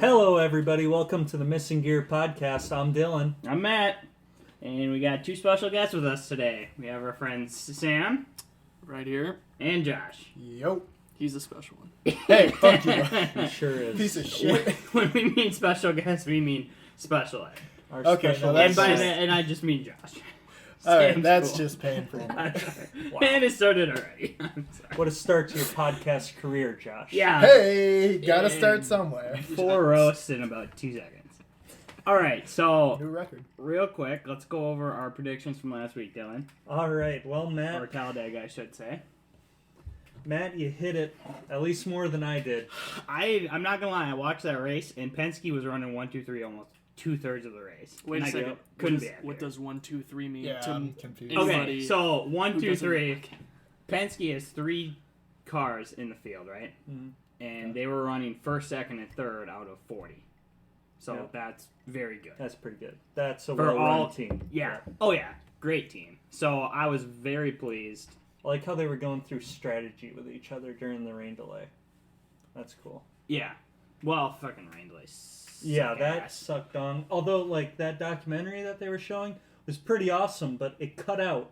Hello, everybody. Welcome to the Missing Gear podcast. I'm Dylan. I'm Matt. And we got two special guests with us today. We have our friends Sam. Right here. And Josh. Yo. He's a special one. Hey, fuck you. He sure is. Piece of shit. When we mean special guests, we mean special ed. Our Okay, special now And that's by just- that, and I just mean Josh. Alright, Sam's that's cool. just paying for it. I'm sorry. Wow. And it started already. I'm sorry. What a start to your podcast career, Josh. Yeah. Hey, gotta And start somewhere. 4 roasts in about 2 seconds. Alright, so New record. real quick, let's go over our predictions from last week, Dylan. All right. Well, Or Matt, Talladega, I should say. you hit it at least more than I did. I'm not gonna lie, I watched that race, and Penske was running 1, 2, 3 almost 2/3 of the race. Wait And a I second. couldn't what be does, happier. what does 1, 2, 3 mean? Yeah, to I'm confused. Okay, anybody so 1, who 2, doesn't- 3. Penske has 3 cars in the field, right? Mhm. And they were running first, second, and third out of 40. So Yep. that's very good. That's pretty good. That's a For well-run all- team. Yeah. Oh yeah, great team. So I was very pleased. I like how they were going through strategy with each other during the rain delay. That's cool. Yeah. Well, fucking rain delays. Yeah, suck that ass. sucked on. Although, like, that documentary that they were showing was pretty awesome, but it cut out.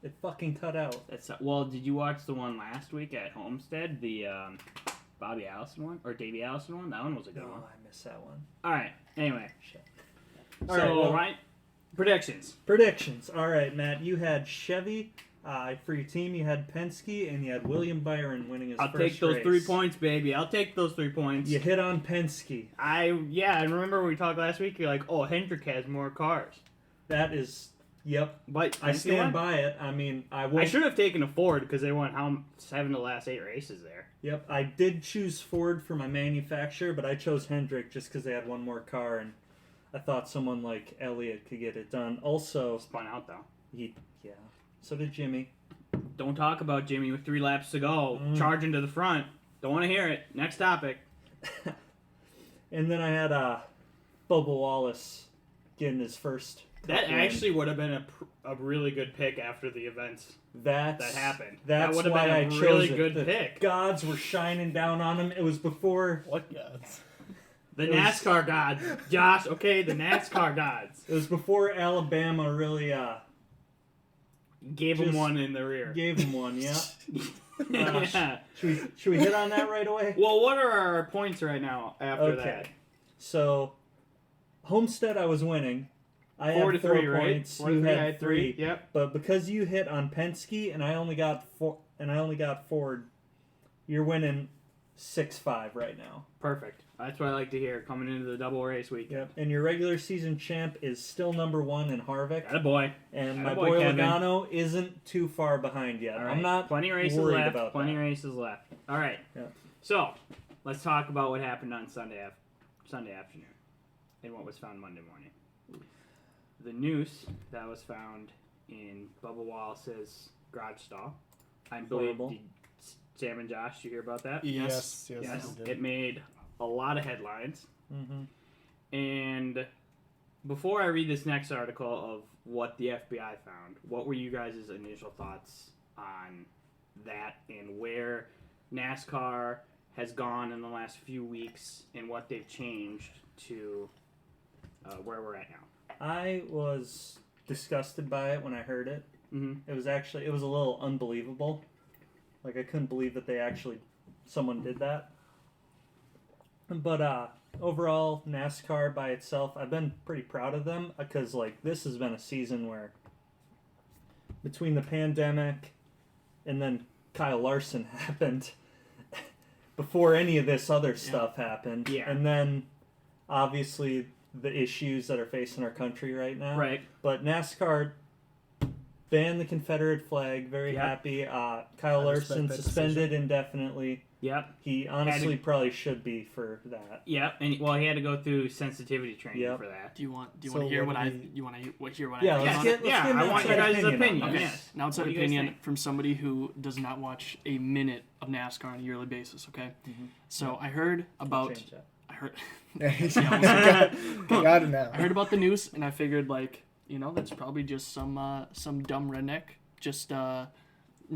It fucking cut out. That's well. Did you watch the one last week at Homestead? The Bobby Allison one or Davey Allison one? That one was a good Oh, one. I missed that one. All right. Anyway. Shit. So All right, well- right. Predictions. Predictions. All right, Matt. You had Chevy. For your team, you had Penske, and you had William Byron winning his I'll first take those race. 3 points, baby. I'll take those 3 points. You hit on Penske. I remember when we talked last week. You're like, oh, Hendrick has more cars. That is, yep. But I stand by it. I mean, I should have taken a Ford because they won 7 of the last 8 races there. Yep, I did choose Ford for my manufacturer, but I chose Hendrick just because they had one more car, and I thought someone like Elliott could get it done. Also, Spun out though. yeah. So did Jimmy. Don't talk about Jimmy with 3 laps to go, charging to the front. Don't want to hear it. Next topic. And then I had Bubba Wallace getting his first. That cup win. actually would have been a really good pick after the events that happened. That's that would have why been I a chose really it. good The pick. gods were shining down on him. It was before. What gods? The It was- NASCAR gods, Josh. Okay, the NASCAR gods It was before Alabama really gave him Just one in the rear. gave him one. Yeah. Yeah. Should we hit on that right away? Well, what are our points right now after Okay. that? So, Homestead, I was winning. I 4 to had 4 3, right? points. 4 to You 3, I had 3. Yep. But because you hit on Penske and I only got Ford, you're winning 6-5 right now. Perfect. That's what I like to hear coming into the double race week. Yep. And your regular season champ is still number 1 in Harvick. Got a boy. And Atta my boy, boy Kevin. Logano isn't too far behind yet. All right. I'm not plenty of races worried left. about Plenty that. of races left. All right. Yeah. So let's talk about what happened on Sunday afternoon, and what was found Monday morning. The noose that was found in Bubba Wallace's garage stall. I believe Horrible. Sam and Josh, you hear about that? Yes. Yes. I did. It made a lot of headlines. Mm-hmm. And before I read this next article of what the FBI found, what were you guys' initial thoughts on that and where NASCAR has gone in the last few weeks and what they've changed to where we're at now? I was disgusted by it when I heard it. Mm-hmm. It was a little unbelievable. Like, I couldn't believe that someone did that. But overall, NASCAR by itself, I've been pretty proud of them because, like, this has been a season where between the pandemic and then Kyle Larson happened before any of this other stuff happened. Yeah. And then, obviously, the issues that are facing our country right now. Right. But NASCAR banned the Confederate flag. Very Yep. happy. Kyle I Larson respect that suspended indefinitely. Yep. He honestly probably should be for that. Yep. And he had to go through sensitivity training Yep. for that. Do you want So to hear what what do I you- you want to hear what Yeah, I let's think on get it? let's get an I want your outside guys' on opinion. it. Okay. Yes. An outside What do you guys opinion think? from somebody who does not watch a minute of NASCAR on a yearly basis. Okay, so I heard about Change that. I heard Got it now. I heard about the news and I figured that's probably just some dumb redneck. Just no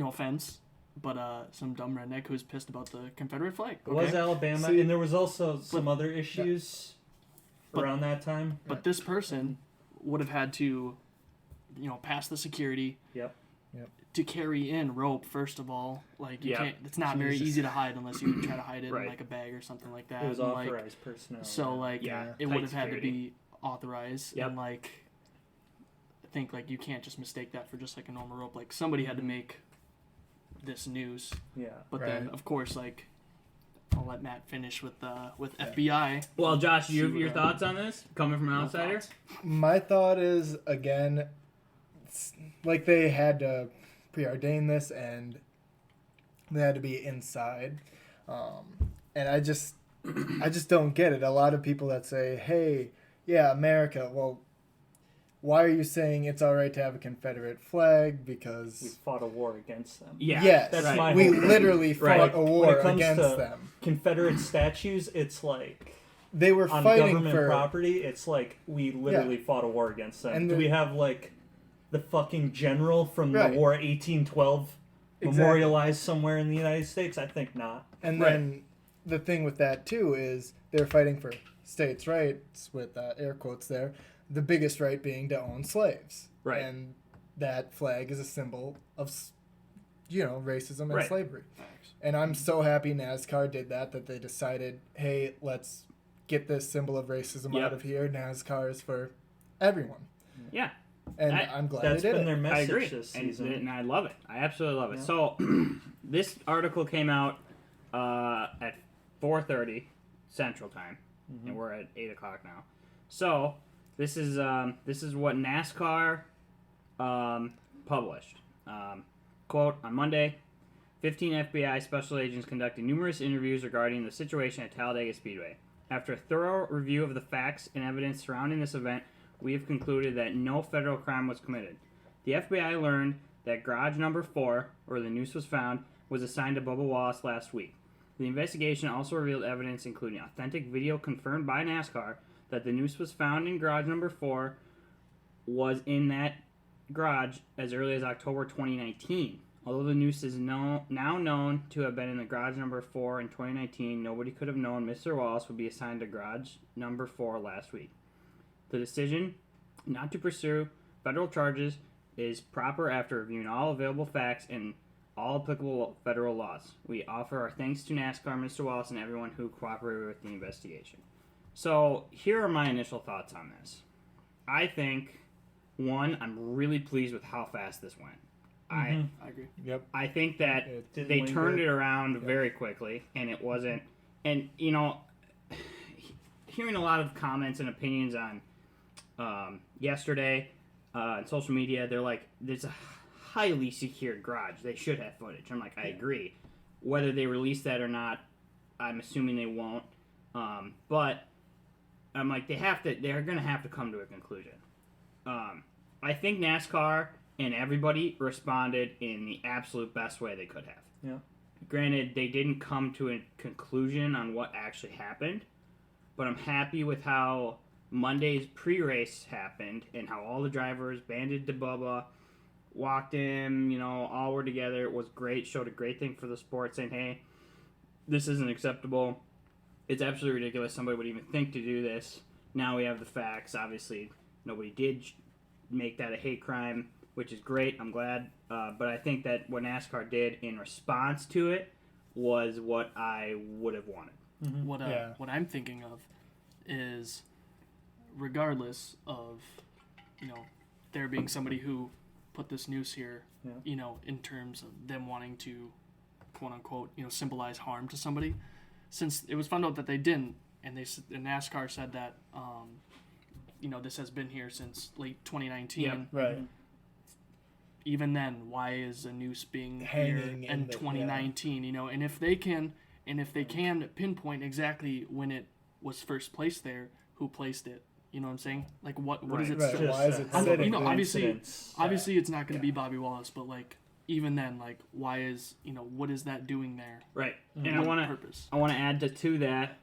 offense, but some dumb redneck who was pissed about the Confederate flag. It was Alabama, See- and there was also some other issues But- around that time. But this person would have had to, pass the security. Yep. To carry in rope, first of all, like you Yep. can't. It's not very Jesus. easy to hide unless you try to hide it Right. in like a bag or something like that. It was and, like, authorized personnel. so like Yeah. it Tight would have had to security. be authorized. Yep. And like, I think like you can't just mistake that for just like a normal rope. Like somebody had to make this noose. Yeah. But then, Right. of course, like, I'll let Matt finish with FBI. Well, Josh, See you what your thoughts on this coming from an No outsider? thoughts. My thought is, again, it's like they had to preordain this and they had to be inside. And I just don't get it. A lot of people that say, hey, yeah, America, well, why are you saying it's all right to have a Confederate flag? We Because, fought a war against them. Yeah, yes, that's right. my we whole thing. literally fought Right. a When war it comes against to them. Confederate statues, it's like They were on fighting government for... property. It's like we literally fought a war against them. And Do the- we have like the fucking general from Right. the War 1812 Exactly. memorialized somewhere in the United States? I think not. And Right. then the thing with that too is they're fighting for states' rights with air quotes there. The biggest right being to own slaves. Right. And that flag is a symbol of, racism and Right. slavery. And I'm so happy NASCAR did that they decided, hey, let's get this symbol of racism Yep. out of here. NASCAR is for everyone. Yeah. And I- I'm glad That's they did been it. their I message agree, this and, season. and I love it. I absolutely love it. Yeah. So, this article came out at 4:30 Central Time, and we're at 8 o'clock now. So, this is what NASCAR published. Quote, on Monday, 15 FBI special agents conducted numerous interviews regarding the situation at Talladega Speedway. After a thorough review of the facts and evidence surrounding this event, we have concluded that no federal crime was committed. The FBI learned that garage number 4, where the noose was found, was assigned to Bubba Wallace last week. The investigation also revealed evidence, including authentic video confirmed by NASCAR, that the noose was found in garage number 4 was in that garage as early as October 2019. Although the noose is now known to have been in the garage number 4 in 2019, nobody could have known Mr. Wallace would be assigned to garage number 4 last week. The decision not to pursue federal charges is proper after reviewing all available facts and all applicable federal laws. We offer our thanks to NASCAR, Mr. Wallace, and everyone who cooperated with the investigation. So, here are my initial thoughts on this. I think, one, I'm really pleased with how fast this went. I agree. Yep. I think that It didn't they linger. turned it around very quickly, and it wasn't. And hearing a lot of comments and opinions on yesterday on social media, they're like, "There's a highly secured garage. They should have footage." I'm like, I agree. Whether they release that or not, I'm assuming they won't. But I'm like, they're gonna have to come to a conclusion. I think NASCAR and everybody responded in the absolute best way they could have. Yeah. Granted, they didn't come to a conclusion on what actually happened, but I'm happy with how Monday's pre-race happened and how all the drivers banded to Bubba, walked him, all were together. It was great, showed a great thing for the sport, saying, hey, this isn't acceptable. It's absolutely ridiculous somebody would even think to do this. Now we have the facts. Obviously, nobody did make that a hate crime, which is great. I'm glad. But I think that what NASCAR did in response to it was what I would have wanted. What I'm thinking of is, regardless of, there being somebody who put this noose here, in terms of them wanting to, quote unquote, symbolize harm to somebody, since it was found out that they didn't, and NASCAR said that, this has been here since late 2019. Yep. Right. Even then, why is a noose being Hanging here in in the- 2019? And if they can pinpoint exactly when it was first placed there, who placed it? You know what I'm saying? Like what is it? Right. Just Why is it a sitting there? Obviously coincidence. it's not going to be Bobby Wallace, but like even then, like why is what is that doing there? Right. Mm-hmm. And What I want purpose? to add to that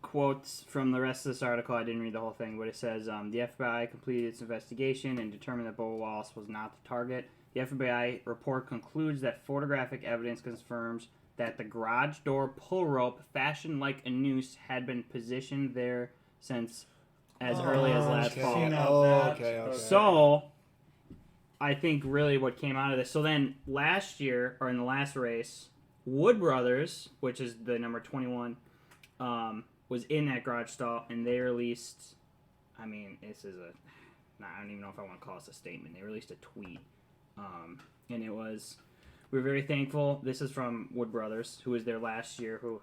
quotes from the rest of this article. I didn't read the whole thing, but it says the FBI completed its investigation and determined that Bubba Wallace was not the target. The FBI report concludes that photographic evidence confirms that the garage door pull rope, fashioned like a noose, had been positioned there since as early as last okay. fall. Okay. So, I think really what came out of this. So then last year, or in the last race, Wood Brothers, which is the number 21, was in that garage stall, and they released, I mean, this is I don't even know if I want to call this a statement. They released a tweet, and it was, we're very thankful. This is from Wood Brothers, who was there last year, who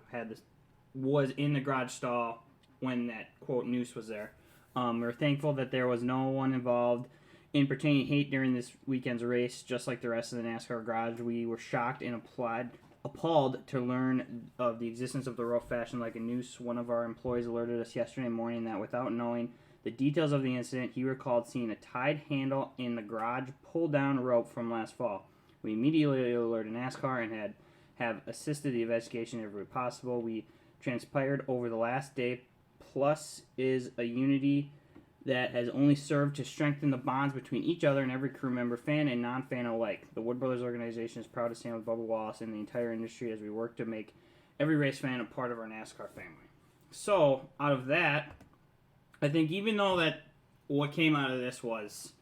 was in the garage stall when that, quote, noose was there. We're thankful that there was no one involved in pertaining hate during this weekend's race. Just like the rest of the NASCAR garage, we were shocked and appalled to learn of the existence of the rope fashioned like a noose. One of our employees alerted us yesterday morning that without knowing the details of the incident, he recalled seeing a tied handle in the garage pull-down rope from last fall. We immediately alerted NASCAR and have assisted the investigation every way possible. We transpired over the last day, plus is a unity that has only served to strengthen the bonds between each other and every crew member, fan and non-fan alike. The Wood Brothers organization is proud to stand with Bubba Wallace and the entire industry as we work to make every race fan a part of our NASCAR family. So, out of that, I think even though that what came out of this was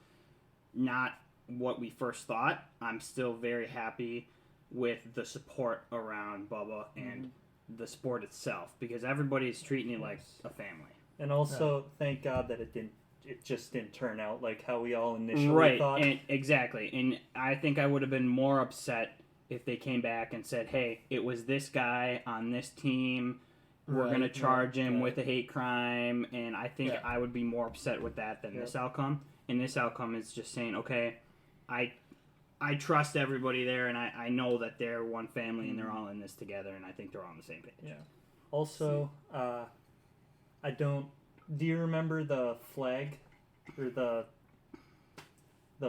not what we first thought, I'm still very happy with the support around Bubba and the sport itself, because everybody's treating it like a family. And also, thank God that it just didn't turn out like how we all initially thought. Right, exactly. And I think I would have been more upset if they came back and said, hey, it was this guy on this team. We're going to charge him with a hate crime. And I think I would be more upset with that than this outcome. And this outcome is just saying, okay, I trust everybody there, and I know that they're one family and they're all in this together, and I think they're all on the same page. Yeah. Also, do you remember the flag or the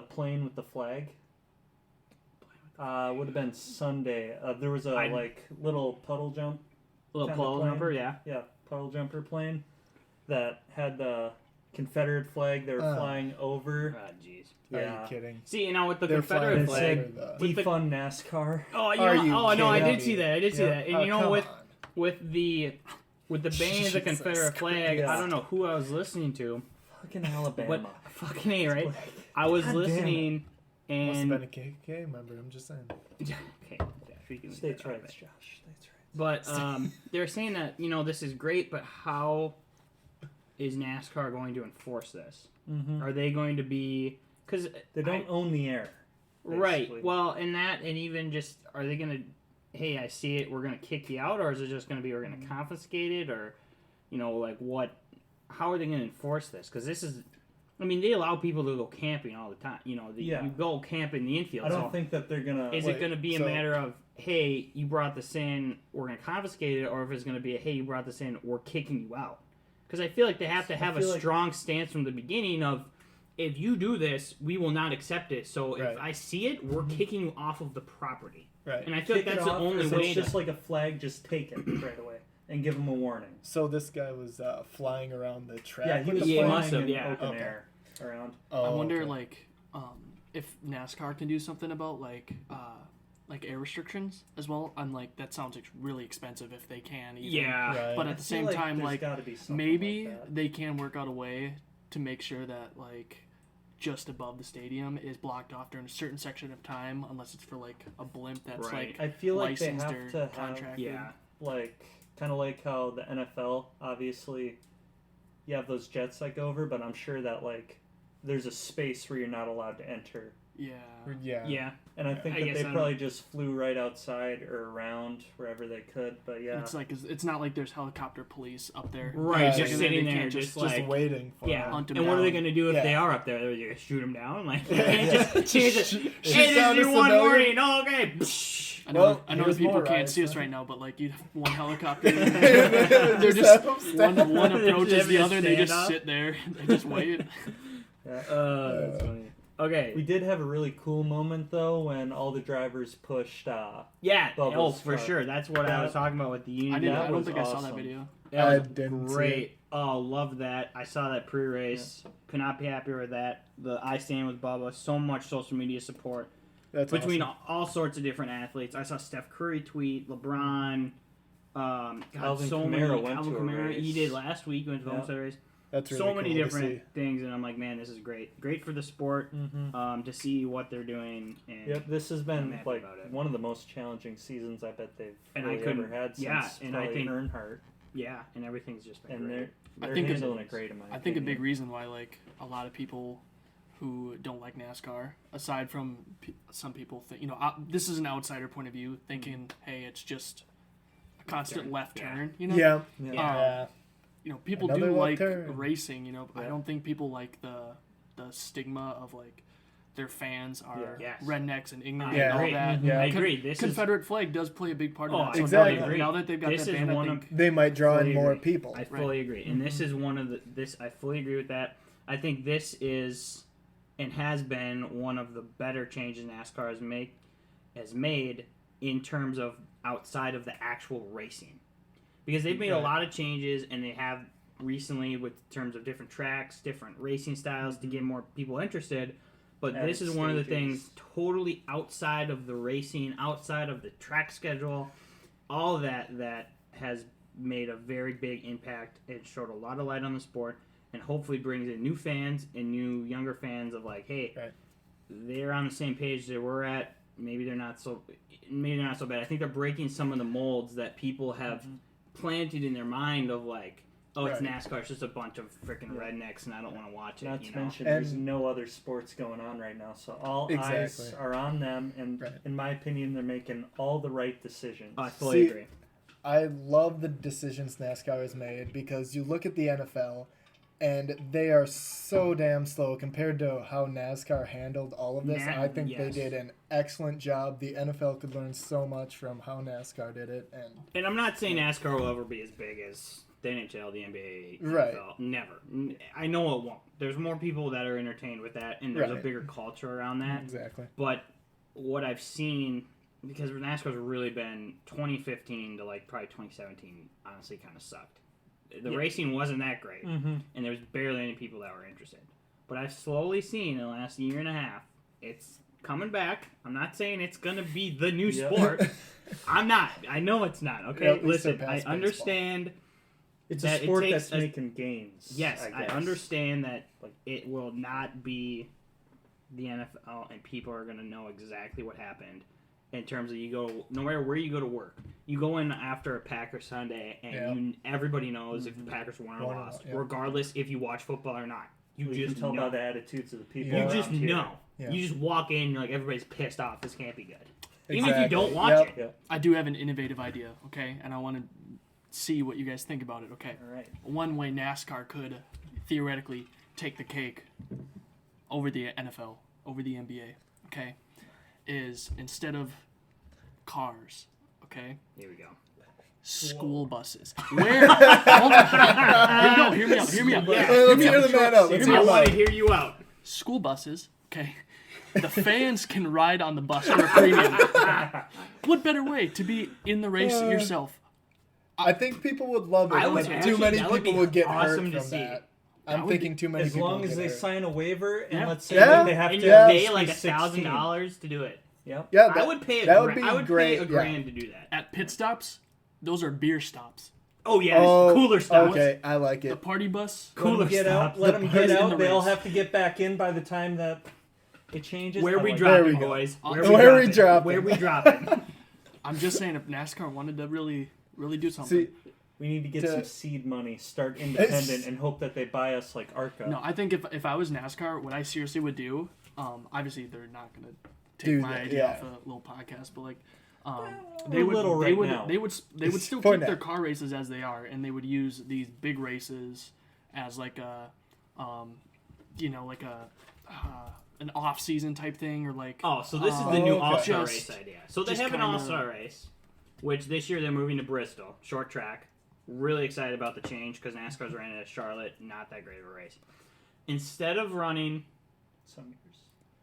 plane with the flag? Would have been Sunday. There was a little puddle jump. Little puddle jumper, yeah. Yeah, puddle jumper plane that had the Confederate flag they were flying over. Oh, jeez. Are you kidding? See, now with the Confederate flag, defund NASCAR. No, I did see that. And you know, with the banging of the Confederate flag, I don't know who I was listening to. Fucking Alabama. Fucking A, right? I was listening, and Must have been a KKK member. I'm just saying. Okay, States' rights, Josh. States' rights. But they're saying that this is great, but how is NASCAR going to enforce this? Mm-hmm. Are they going to be, because they don't own the air, basically. Right? Well, and even just, are they going to, hey, I see it, we're going to kick you out, or is it just going to be we're going to confiscate it, or what? How are they going to enforce this? Because this is, I mean, they allow people to go camping all the time. You go camp in the infield. I don't think that they're gonna. Is it going to be a matter of, hey, you brought this in, we're going to confiscate it, or if it's going to be, hey, you brought this in, we're kicking you out? Because I feel like they have to have a strong stance from the beginning of, if you do this, we will not accept it. So if I see it, we're kicking you off of the property. Right. And I feel like that's the only way. It's just like a flag, just take it right away and give them a warning. So this guy was flying around the track. Yeah, he was flying in open air around. I wonder, if NASCAR can do something about air restrictions as well. I'm like, that sounds really expensive if they can. Even. Yeah. Right. But at the same time, maybe like they can work out a way to make sure that just above the stadium is blocked off during a certain section of time, unless it's for a blimp that's I feel like they licensed have to contracted. kind of like how the NFL, obviously, you have those jets that go over, but I'm sure that there's a space where you're not allowed to enter. Yeah. And I think that they probably just flew right outside or around wherever they could. But yeah, it's not like there's helicopter police up there, right? Just sitting there, just waiting for hunt them down. What are they going to do if they are up there? They're going to shoot them down? Just hey, this is your one warning. Oh, okay. I know people can't see us right now, but you have one helicopter. They're just one approaches the other. They just sit there. They just wait. That's funny. Okay. We did have a really cool moment though when all the drivers pushed. Bubba's for sure. That's what I was talking about with the Unity. I don't think I saw that video. That was great. Oh, love that. I saw that pre-race. Could not be happier with that. The I Stand with Bubba. So much social media support. That's between awesome. all sorts of different athletes. I saw Steph Curry tweet, LeBron, Alvin so Kamara many. went Alvin to a Kamara, race. he did last week. He went to the homestead race. That's really So many cool different to see. things, and I'm like, man, this is great for the sport. To see what they're doing. And Yep, this has I'm been happy like about it. one of the most challenging seasons I bet they've And really I couldn't- ever had since yeah, and I probably think- Earnhart. Yeah, and everything's just been And great. they're I think it's- handling it great in my I think a big opinion. reason why like a lot of people who don't like NASCAR, aside from some people think, this is an outsider point of view, thinking, hey, it's just a constant Turn. left Yeah. turn. Yeah. Yeah. People Another do left like turn. racing. I Yeah. don't think people like the stigma of like their fans are Yeah. Yes. rednecks and ignorant I Yeah. and all agree. that. Yeah. I agree. This is Confederate flag does play a big part of Oh, that. So Exactly. now that they've got This that is ban, one I of- think They might draw in Fully more agree. people. I fully agree, and this is one of I fully agree with that. I think this is and has been one of the better changes NASCAR has made in terms of outside of the actual racing, because they've made a Right. lot of changes, and they have recently with terms of different tracks, different racing styles to get more people interested. But Added this is one of the stages. things totally outside of the racing, outside of the track schedule, all of that has made a very big impact. It showed a lot of light on the sport, and hopefully brings in new fans and new younger fans of like, hey, Right. they're on the same page that we're at. Maybe they're not so bad. I think they're breaking some of the molds that people have planted in their mind of like, oh, it's Right. NASCAR. It's just a bunch of freaking rednecks, and I don't want to watch it. Not you to know? mention, And- there's no other sports going on right now, so all eyes Exactly. are on them. And Right. in my opinion, they're making all the right decisions. I fully See, agree. I love the decisions NASCAR has made because you look at the NFL and they are so damn slow compared to how NASCAR handled all of this. I think they Yes. did an excellent job. The NFL could learn so much from how NASCAR did it. And And I'm not saying NASCAR will ever be as big as the NHL, the NBA, Right. NFL. Never. I know it won't. There's more people that are entertained with that, and there's a Right. bigger culture around that. exactly. But what I've seen, because NASCAR's really been 2015 to like probably 2017, honestly kind of sucked. The Yeah. racing wasn't that great, Mm-hmm. and there was barely any people that were interested. But I've slowly seen in the last year and a half, it's coming back. I'm not saying it's going to be the new Yep. sport. I'm not. I know it's not. Okay, Yeah, we listen, I surpassed baseball. understand. It's That a it sport takes that's a- making gains. Yes, I guess. understand that Like- it will not be the NFL, and people are going to know exactly what happened. In terms of no matter where you go to work, you go in after a Packers Sunday, and everybody knows if the Packers won or Won or lost, not, yeah. regardless if you watch football or not. You You just can tell know. by the attitudes of the people. Yeah. You around just here. know. Yeah. You just walk in, you're like, everybody's pissed off. This can't be good. Even if you Exactly. don't watch Yep. it. Yep. I do have an innovative idea, okay? And I want to see what you guys think about it, okay? All right. One way NASCAR could theoretically take the cake over the NFL, over the NBA, okay, is instead of cars, okay, Here we go. school buses. Where? Hold on. No, hear me out. Hear me out. Yeah. Let's hear the man out. Let's Hear me hear I out. him want to out. hear you out. School buses, okay. The fans can ride on the bus for a premium. What better way to be in the race yourself? I think people would love it, I would but actually- too many that would people be would get awesome hurt to from see. that. That I'm would thinking too many As people long would as get they hurt. sign a waiver and Yeah. let's say Yeah. that they have And to you Yeah. pay like be 16. $1,000 to do it. Yep. Yeah, I would pay that would be I would great. pay a grand to do that. At pit stops, those are beer stops. Oh yeah, Oh, cooler stuff. Okay, I like The it. party bus, Let 'em Cooler get stuff. out. Let them The get person in out. the They all race. have to get back in by the time that it changes. Where I we like There we dropping, go. boys? Where we dropping? Where we dropping? I'm just saying, if NASCAR wanted to really do something. See, it. We need to get To- some seed money, start independent, and hope that they buy us like Arca. No, I think if I was NASCAR, what I seriously would do, obviously they're not gonna take Do my that, idea yeah. off a little podcast, but like, we're little right now. they would still For keep now. their car races as they are, and they would use these big races as like a, like a. An off-season type thing, or like Oh, so this is the new okay. All-Star Just- race idea. So they just have an kinda- All-Star race, which this year they're moving to Bristol, short track. Really excited about the change because NASCAR's ran it at Charlotte, not that great of a race. Instead of running Some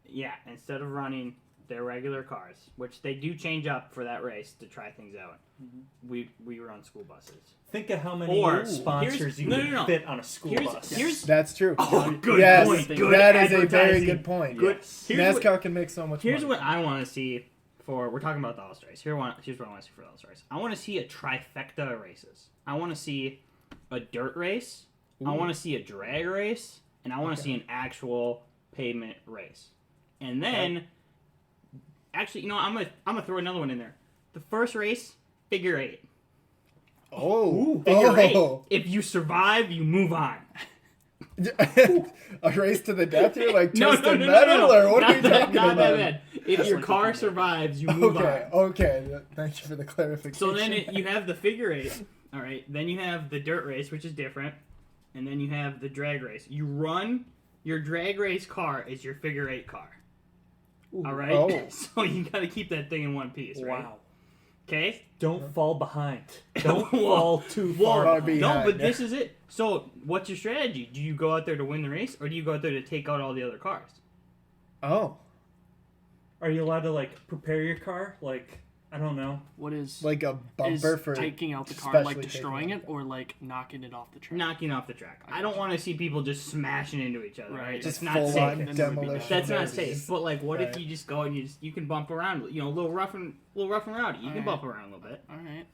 years. instead of running their regular cars, which they do change up for that race to try things out. We run school buses. Think of how many sponsors you can fit on a school bus. That's true. Oh, good yes, point. Good that is a very advertising. good point. Good. NASCAR can make so much Here's money. what I want to see for. We're talking about the All-Star race. Here's what I want to see for the All-Star race. I want to see a trifecta of races. I want to see a dirt race. I want to see a drag race, and I want to see an actual pavement race. And then, actually, you know, I'm gonna throw another one in there. The first race, figure 8. Figure 8. If you survive, you move on. A race to the death here, like No, twisted metal, or what are you talking not about? that bad. If your car survives, you move on. Okay. Thank you for the clarification. So then you have the figure 8. All right. Then you have the dirt race, which is different, and then you have the drag race. You run your drag race car is your figure 8 car. All right. So you got to keep that thing in one piece, right? Wow. Okay. Don't fall behind. Don't fall too far behind. No, but this is it. So what's your strategy? Do you go out there to win the race, or do you go out there to take out all the other cars? Oh. Are you allowed to, like, prepare your car? Like, I don't know. What is like a bumper for taking out the car, like destroying it, or like knocking it off the track? Knocking off the track. I don't want to see people just smashing into each other. Right? Just not full safe. on demolition. That's not safe. But like, what if you just go and you can bump around? You know, a little rough and rowdy. You can bump around a little bit. All right.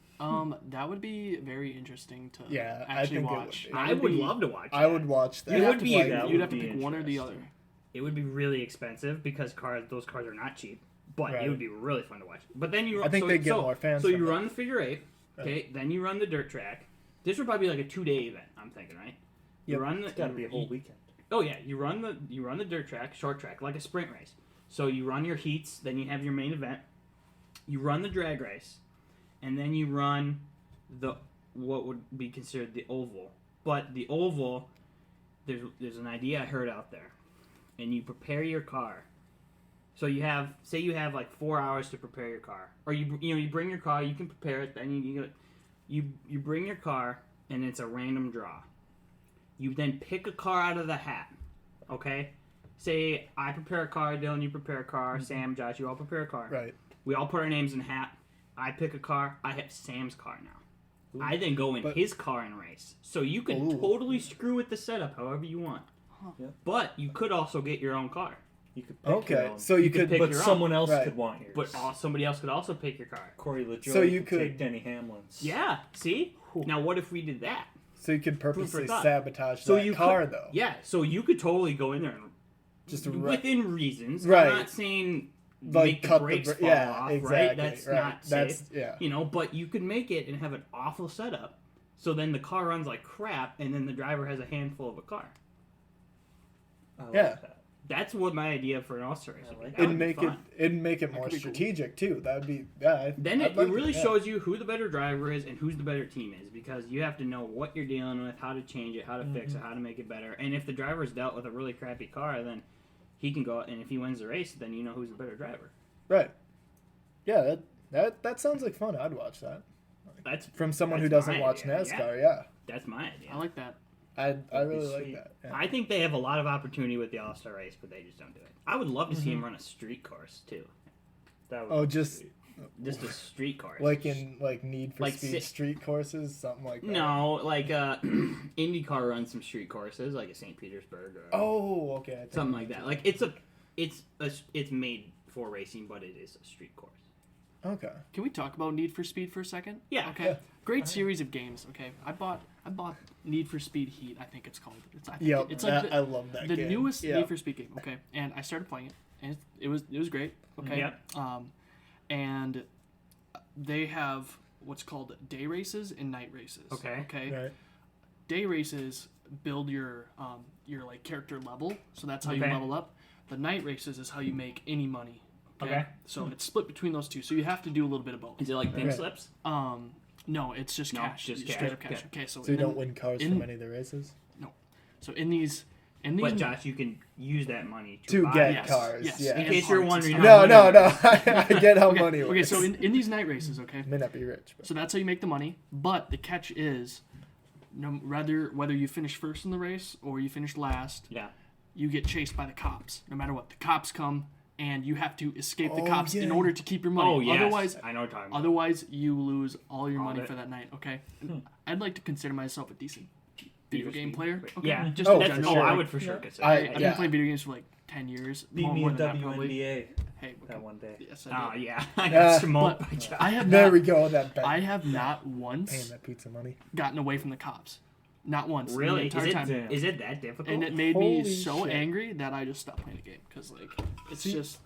That would be very interesting to I actually think watch. I would love to watch. I would watch that. You'd have to pick one or the other. It would be really expensive because those cars are not cheap. But it would be really fun to watch. But then you, I think they get more fans. So you run the figure 8, okay? Right. Then you run the dirt track. This would probably be like a 2-day event. I'm thinking, right? You run the. It's got to be a whole weekend. Oh yeah, you run the dirt track, short track, like a sprint race. So you run your heats, then you have your main event. You run the drag race, and then you run what would be considered the oval. But the oval, there's an idea I heard out there, and you prepare your car. So you have like 4 hours to prepare your car, or you bring your car, you can prepare it. Then you bring your car, and it's a random draw. You then pick a car out of the hat, okay? Say I prepare a car, Dylan, you prepare a car, Sam, Josh, you all prepare a car. Right. We all put our names in the hat. I pick a car. I have Sam's car now. Ooh. I then go in his car and race. So you can totally screw with the setup however you want. Huh. But you could also get your own car. You could pick your own. So you could pick but someone else could want yours. But somebody else could also pick your car. Corey LaJoy so you could take Denny Hamlin's. Yeah, see? Now what if we did that? So you could purposely sabotage that car, though. Yeah, so you could totally go in there and just within reasons. Right. I'm not saying like make the brakes fall off, exactly, right? That's not safe. Yeah. You know, but you could make it and have an awful setup. So then the car runs like crap, and then the driver has a handful of a car. I like that. That's what my idea for an All-Star race would be. It'd make it more strategic too. That'd be Then it really shows you who the better driver is and who's the better team is, because you have to know what you're dealing with, how to change it, how to fix it, how to make it better. And if the driver's dealt with a really crappy car, then he can go out, and if he wins the race, then you know who's the better driver. Right. Yeah, that sounds like fun. I'd watch that. That's from someone who doesn't watch NASCAR. Yeah. That's my idea. I like that. I really like that. Yeah. I think they have a lot of opportunity with the All-Star race, but they just don't do it. I would love to see him run a street course too. That would just a street course, like in Need for Speed street courses, something like that. No, like IndyCar runs some street courses, like a St. Petersburg. Or, okay. Something like that. Like it's made for racing, but it is a street course. Okay. Can we talk about Need for Speed for a second? Yeah. Okay. Yeah. Great series of games. Okay. I bought Need for Speed Heat. I think it's called. It's like I love that the game. newest Need for Speed game. Okay. And I started playing it, and it was great. Okay. Yeah. And they have what's called day races and night races. Okay. Okay. Right. Day races build your like character level, so that's how you level up. The night races is how you make any money. Okay. So it's split between those two. So you have to do a little bit of both. Is it like pink slips? No, it's just cash. Just straight up cash. Okay. So you don't win cars from any of the races? No. So in these but Josh, you can use that money to buy get cars. Yes. Yeah. In case you're wondering. No. I get how money works. Okay, so in these night races, okay? May not be rich. But. So that's how you make the money. But the catch is, whether you finish first in the race or you finish last, yeah, you get chased by the cops. No matter what. The cops come, and you have to escape the Oh, cops in yeah. order to keep your money. Oh, yes. Otherwise, I know what you're talking about. otherwise you lose all your All money of it. for that night. Okay, I'd like to consider myself a decent video game player. Okay? Yeah. just Oh, in That's, general. oh, I like, would for sure consider I- I've it. been yeah. playing video games for like 10 years. Beat me more in than that, probably. WNBA Hey, that okay. one day. Yes, Oh, I did. yeah. I Yeah. got smoked by But Josh. I have There not, we go. That bet. I have not Paying once that pizza money. gotten away from the cops. Not once. Really? The entire Is it, time. Damn. is it that difficult? And it made me Holy so shit. angry that I just stopped playing the game because like it's See- just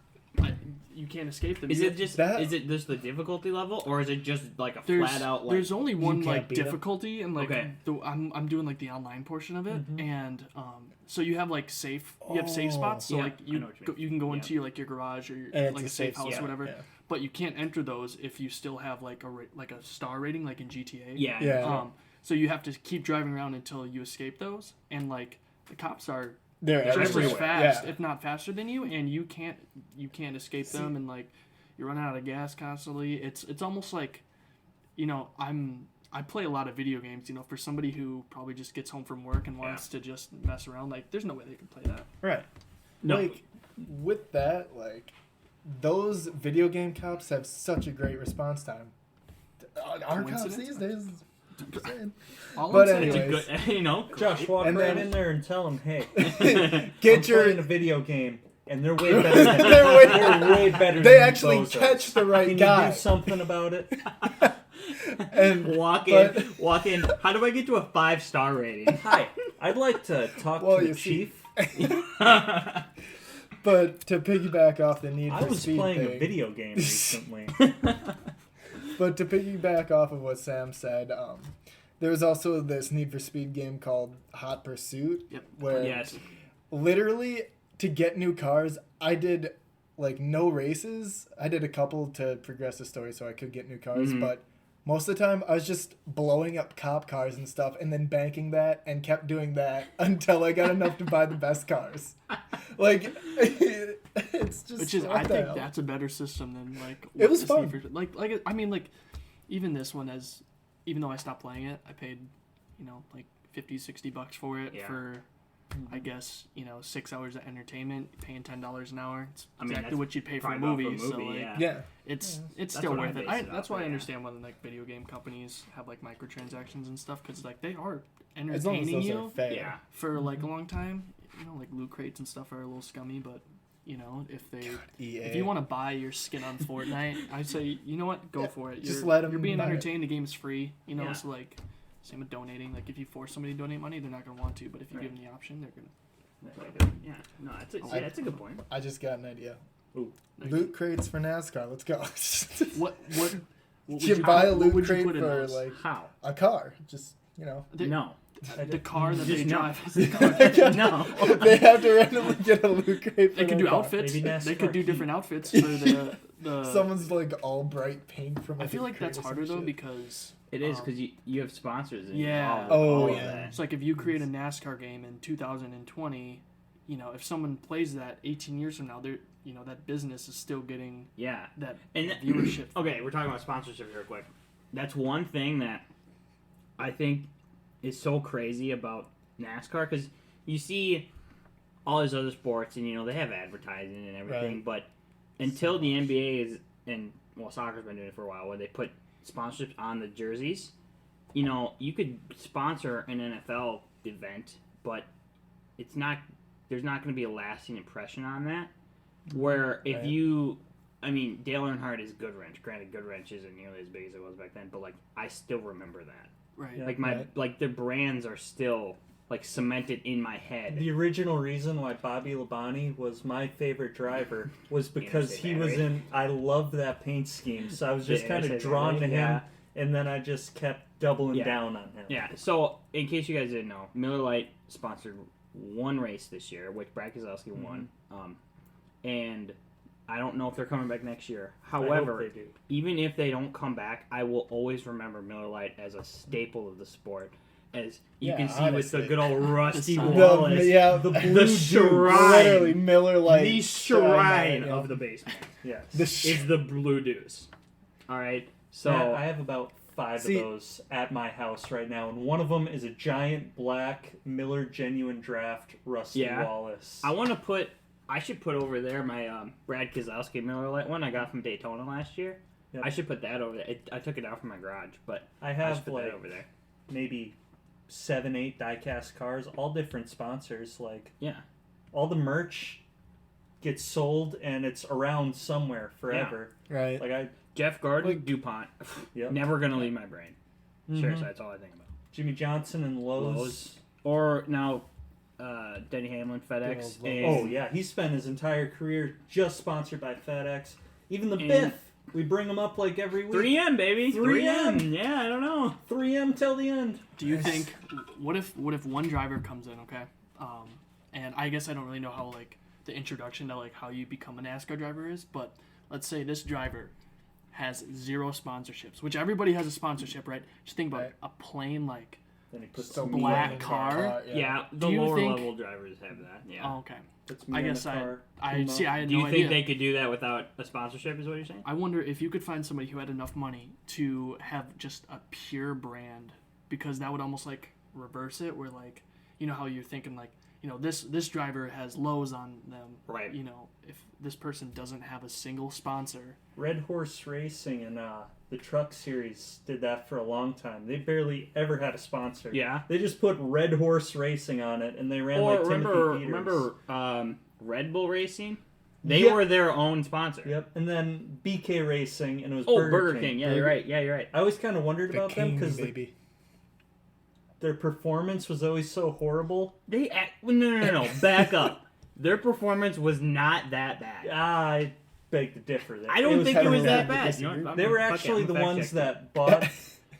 you can't escape them. Is it just That- is it just the difficulty level, or is it just like a there's flat out like? there's only one can't like beat 'em? difficulty and like Okay. I'm doing like the online portion of it Mhm. and so you have like safe spots so Yeah, like I you know what you mean. you can go Yeah. into your, like your garage or your, And it's like a a safe safe house yeah, or whatever Yeah. but you can't enter those if you still have like a star rating like in GTA. yeah, Yeah. So you have to keep driving around until you escape those and like the cops are They're just everywhere. as fast, Yeah. if not faster than you, and you can't escape them, and like you're running out of gas constantly. It's almost like, you know, I play a lot of video games. You know, for somebody who probably just gets home from work and wants to just mess around, like there's no way they can play that. Right. No. Like with that, like those video game cops have such a great response time. Our cops Coincidence? these days. I'm just saying. All But I'm saying It's a anyways. good, you know. Josh, walk And right then- in there and tell them, hey, I'm Get your. playing a video game, and they're way better than They're way- they're way better They than actually those catch the right Can guy. you do something about it? And Walk but- in. How do I get to a 5-star rating? Hi, I'd like to talk Well, to you the see- chief. but to piggyback off the Need I for was Speed playing thing, a video game recently. but to piggyback off of what Sam said, there was also this Need for Speed game called Hot Pursuit, Yep. where Yes. literally to get new cars, I did like no races. I did a couple to progress the story so I could get new cars, Mhm. but most of the time I was just blowing up cop cars and stuff and then banking that and kept doing that until I got enough to buy the best cars. Like it's just which is what I the think hell? that's a better system than like It was what this fun. Need for- like I mean like even this one even though I stopped playing it I paid like $50-$60 for it Yeah. for I guess 6 hours of entertainment paying $10 an hour. It's I mean, exactly that's what you'd pay for a probably movie. about for a So movie, like yeah. it's That's still what I worth it. base it That's off why I of, yeah. understand when like video game companies have like microtransactions and stuff because like they are As long as entertaining those you are fair. Yeah. for like a long time. Like loot crates and stuff are a little scummy, but if they EA. if you want to buy your skin on Fortnite, I'd say you know what, go Yeah, for it. just You're, let 'em you're being buy it. entertained. The game's free, Yeah. So like, same with donating. Like if you force somebody to donate money, they're not gonna want to. But if you give them the option, they're gonna. Yeah. No, Oh, that's a good point. I just got an idea. Ooh. Loot crates for NASCAR. Let's go. What would you buy a what loot would you crate put in for those? like How? a car? Just The, No. the car that Just they no. drive. Is the car. No. They have to randomly get a loot crate for They could their do car. outfits. Maybe They could NASCAR do Heat. different outfits for the. Someone's like all bright pink from. I Like, feel a like that's crate or harder some though shit. because It is because you have sponsors. Yeah. involved with Oh, all of yeah. that. it's like if you create a NASCAR game in 2020, if someone plays that 18 years from now, they're that business is still getting Yeah. that And viewership. Okay, we're talking about sponsorship here quick. That's one thing that I think is so crazy about NASCAR because you see all these other sports and they have advertising and everything, Right. but until the NBA is soccer's been doing it for a while where they put sponsorships on the jerseys. You could sponsor an NFL event, but it's not. There's not going to be a lasting impression on that. Where if Right. Dale Earnhardt is Goodwrench. Granted, Goodwrench isn't nearly as big as it was back then, but I still remember that. Right. Yeah. The brands are still cemented in my head. The original reason why Bobby Labonte was my favorite driver was because Interstate he was Battery. in. I loved that paint scheme, so I was just The kind of Interstate drawn to Battery, him, yeah. and then I just kept doubling Yeah. down on him. Yeah. So in case you guys didn't know, Miller Lite sponsored one race this year, which Brad Keselowski won. And I don't know if they're coming back next year. I hope However, they do. even if they don't come back, I will always remember Miller Lite as a staple of the sport. As you Yeah, can see honestly. with the good old Rusty The- Wallace, the the blue shrine, literally Miller Lite, the shrine yeah. of the basement Yes. The is the Blue Deuce. All right, so I have about 5 See- of those at my house right now, and one of them is a giant black Miller Genuine Draft Rusty Yeah. Wallace. I want to put I should put over there my Brad Keselowski Miller Lite one I got from Daytona last year. Yep. I should put that over there. I took it out from my garage, but I I have should put that over there. maybe 7-8 diecast cars, all different sponsors. Like Yeah. all the merch gets sold and it's around somewhere forever. Right. Like Jeff Gordon, DuPont. Yep. Never gonna leave my brain. Mhm. Seriously, that's all I think about. Jimmy Johnson and Lowe's. Lowe's. Or now, Denny Hamlin, FedEx. Yeah, and Oh yeah, he spent his entire career just sponsored by FedEx. Even the And- Biff, we bring him up like every week. 3M, baby. 3M. Yeah, I don't know. 3M till the end. Do you think what if one driver comes in, okay? And I guess I don't really know how like the introduction to like how you become a NASCAR driver is, but let's say this driver has 0 sponsorships, which everybody has a sponsorship, right? Just think about Right. a plain like Then he puts So me black in a car. Yeah, the Do you lower think- level drivers have that. Yeah. oh, okay. Puts me I in guess a car. I Puma. see. I had Do you no think idea. they could do that without a sponsorship? Is what you're saying? I wonder if you could find somebody who had enough money to have just a pure brand, because that would almost like reverse it, where like you know how you're thinking like this driver has Lowe's on them, Right. If this person doesn't have a single sponsor, Red Horse Racing and the Truck Series did that for a long time. They barely ever had a sponsor. Yeah. They just put Red Horse Racing on it, and they ran Or like Timothy Peters. remember Red Bull Racing? They Yep. were their own sponsor. Yep, and then BK Racing, and it was Oh, Burger King. Yeah, you're right. Yeah, you're right. I always kind of wondered The about them king, because baby. their performance was always so horrible. No. Back up. Their performance was not that bad. I beg to differ. I don't think it was that bad. disagree. They were actually the ones that bought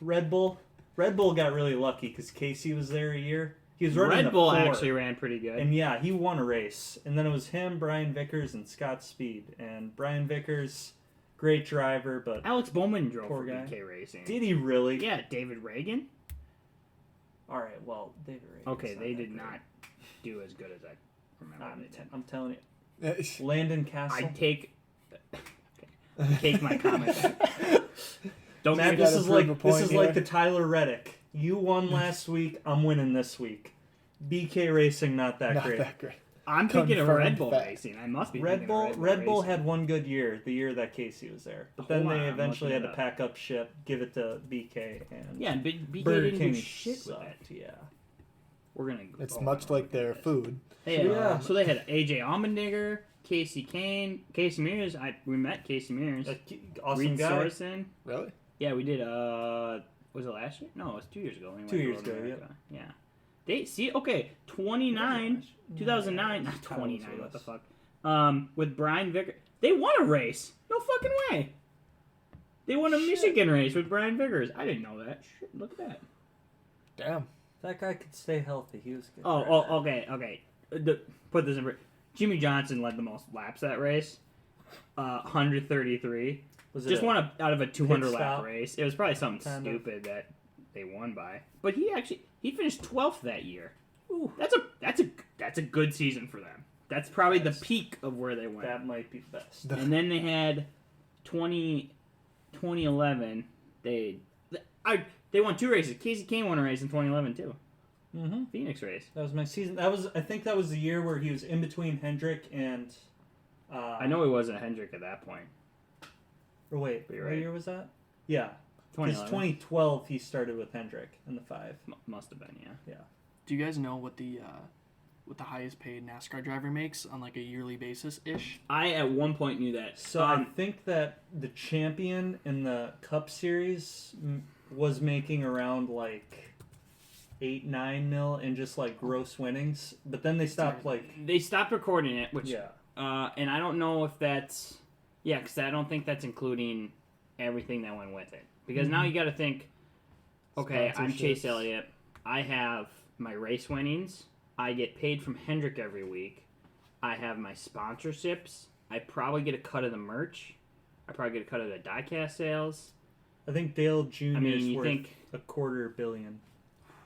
Red Bull. Red Bull got really lucky because Casey was there a year. He was running Red the Bull 4, actually ran pretty good. and yeah, he won a race. And then it was him, Brian Vickers, and Scott Speed. And Brian Vickers, great driver, but Alex Bowman drove Poor for guy. BK Racing. did he really? Yeah, David Reagan. All right, well, David Reagan's Okay, not they that did great. not do as good as I remember they did. I'm telling you, Landon Castle. I take my comment. Don't Matt, give this gotta is prove like a point this is like here. the Tyler Reddick. You won last week. I'm winning this week. BK Racing not that Not great. that great. I'm thinking of Confirmed Red Bull fact. Racing. I must be Red thinking Bull of Red Bull Racing. had one good year, the year that Casey was there. But then Hold on, they I'm eventually had looking to it up. pack up ship, give it to BK, and Yeah, and BK Burger didn't King do shit with it. sucked. Yeah. We're gonna. It's oh, much like their food. They had, Yeah. So they had AJ Allmendinger, Casey Kane, Casey Mears. We met Casey Mears. Awesome Reed guy. Sorensen. Really? Yeah, we did. Was it last year? No, it was 2 years ago. We went 2 to years Road ago, America. Yeah. They see. Okay, 2009, not 29. What the fuck? With Brian Vickers, they won a race. No fucking way. They won a Michigan race with Brian Vickers. I didn't know that. Shit, look at that. Damn. That guy could stay healthy. He was good. Oh, okay. Put this in. Jimmy Johnson led the most laps that race. 133. Was it Just one out of a 200 lap stop? race. It was probably something Kind of. stupid that they won by. But he finished 12th that year. Ooh. That's a good season for them. That's probably the peak of where they went. That might be best. And then they had 2011. They won 2 races. Casey Kane won a race in 2011 too. Mm-hmm. Phoenix race. That was my season. I think that was the year where he was in between Hendrick and. I know he wasn't a Hendrick at that point. Or wait, You're what right. year was that? Yeah, because 2011. 2012 he started with Hendrick in the 5. Must have been, yeah. do you guys know what the highest paid NASCAR driver makes on like a yearly basis ish? I at one point knew that. So I think that the champion in the Cup Series was making around like 8-9 mil in just like gross winnings, but then they stopped they stopped recording it, which yeah. And I don't know if that's because I don't think that's including everything that went with it. Because now you got to think, okay, I'm Chase Sponsorships. Elliott. I have my race winnings. I get paid from Hendrick every week. I have my sponsorships. I probably get a cut of the merch. I probably get a cut of the diecast sales. I think Dale Jr. is you worth think $250 million.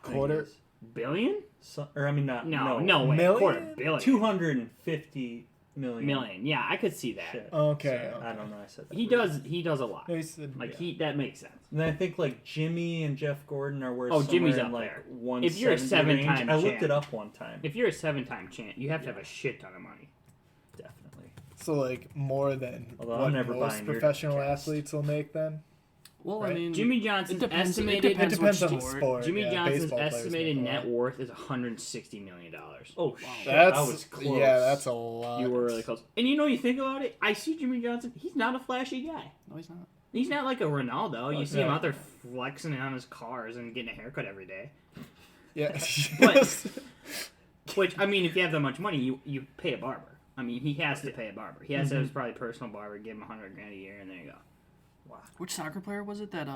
Quarter? billion? So, or I mean not No way. Million? Quarter billion. 250 million. Million. Yeah, I could see that. Shit. Okay. I don't know. I said that. He weird. does a lot. No, he said- Like that makes sense. And then I think like Jimmy and Jeff Gordon are worth. Oh, Jimmy's somewhere up in, like there. 170 If you're a 7-time range. I looked champ. it up one time. If you're a 7-time champ, you have to have a shit ton of money. So like more than Although I'm what never most buying your professional cast. athletes will make then. Well, Right. I mean, Jimmy Johnson's it depends. estimated. It depends, It depends which on the sport. Jimmy yeah, Johnson's baseball players estimated make a net lot. worth is $160 million. Oh shit! That's I was close. Yeah, that's a lot. You were really close. And you think about it, I see Jimmy Johnson. He's not a flashy guy. no, he's not. He's not like a Ronaldo. You see him yeah. out there flexing on his cars and getting a haircut every day. Yeah. But- Which, I mean, if you have that much money, you pay a barber. I mean, he has to pay a barber. He has to have his probably personal barber, give him $100,000 a year, and there you go. Which soccer player was it that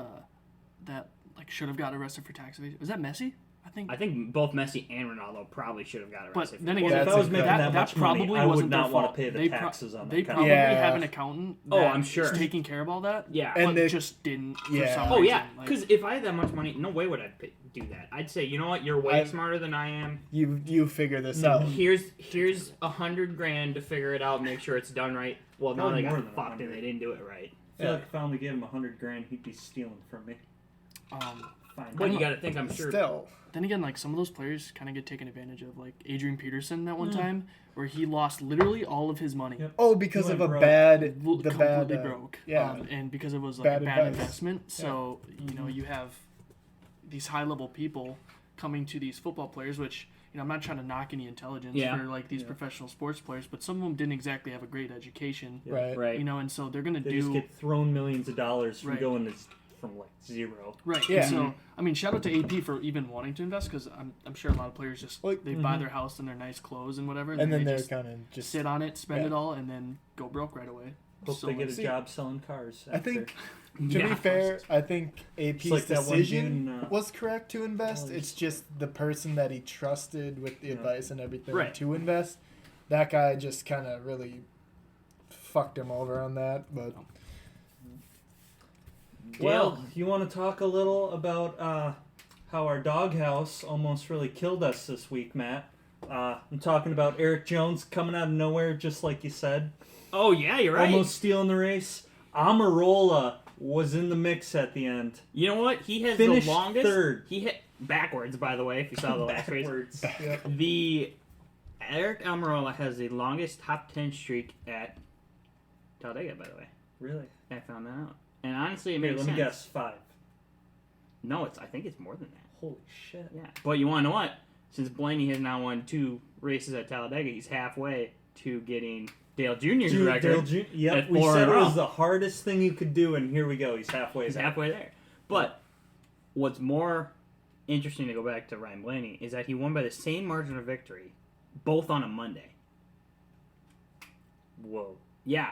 like should have got arrested for tax evasion? Was that Messi? I think both Messi and Ronaldo probably should have got But arrested. then Well, again, if I was making that that much money, probably I would wasn't their not want fault. to pay the They taxes on They that. probably Yeah. have an accountant. Oh, that I'm sure. is taking care of all that. yeah. And but they- just didn't. For Yeah. some Oh reason. yeah, Like, because if I had that much money, no way would I do that. I'd say, you know what, you're way I- smarter than I am. you figure this out. Here's $100,000 to figure it out, make sure it's done right. Well, now Probably they more got than fucked and 100. they didn't do it right. I feel like if I only gave him $100,000, he'd be stealing from me. Fine. But you got to think, I'm sure. Still, Then again, like some of those players kind of get taken advantage of, like Adrian Peterson that one time, where he lost literally all of his money. Yep. oh, because He of went a broke. bad, the Completely bad, broke. yeah. And because it was like Bad a bad advice. investment. So, you have these high level people coming to these football players, which, I'm not trying to knock any intelligence Yeah. for like these professional sports players, but some of them didn't exactly have a great education. right. Right. And so they're going to They do. just get thrown millions of dollars from Right. going from like zero. Right. Yeah. So, I mean, shout out to AP for even wanting to invest because I'm sure a lot of players just Like- they buy their house and their nice clothes and whatever, And then they they're just kind of just. sit on it, spend Yeah. it all, and then go broke right away. Hope So, they get a see, job selling cars. I think, after. to Yeah. be fair, I think AP's like that one decision dude in, was correct to invest. Wallace. It's just the person that he trusted with the advice and everything Right. to invest. That guy just kind of really fucked him over on that. But Well, you want to talk a little about how our doghouse almost really killed us this week, Matt? I'm talking about Eric Jones coming out of nowhere, just like you said. Oh, yeah, you're right. Almost stealing the race. Amarola was in the mix at the end. You know what? He has Finished the longest. third. He hit backwards, by the way, if you saw the last race. Backwards. The Eric Almirola has the longest top 10 streak at Talladega, by the way. Really? I found that out. And honestly, it Here, makes let sense. me guess. 5. No, I think it's more than that. Holy shit. Yeah. But you want to know what? Since Blaney has now won 2 races at Talladega, he's halfway to getting Dale Jr.'s Dude, record. Yep, at we 4 said in it a row. was the hardest thing you could do, and here we go. He's halfway He's there. halfway there. But what's more interesting to go back to Ryan Blaney is that he won by the same margin of victory, both on a Monday. Whoa. Yeah.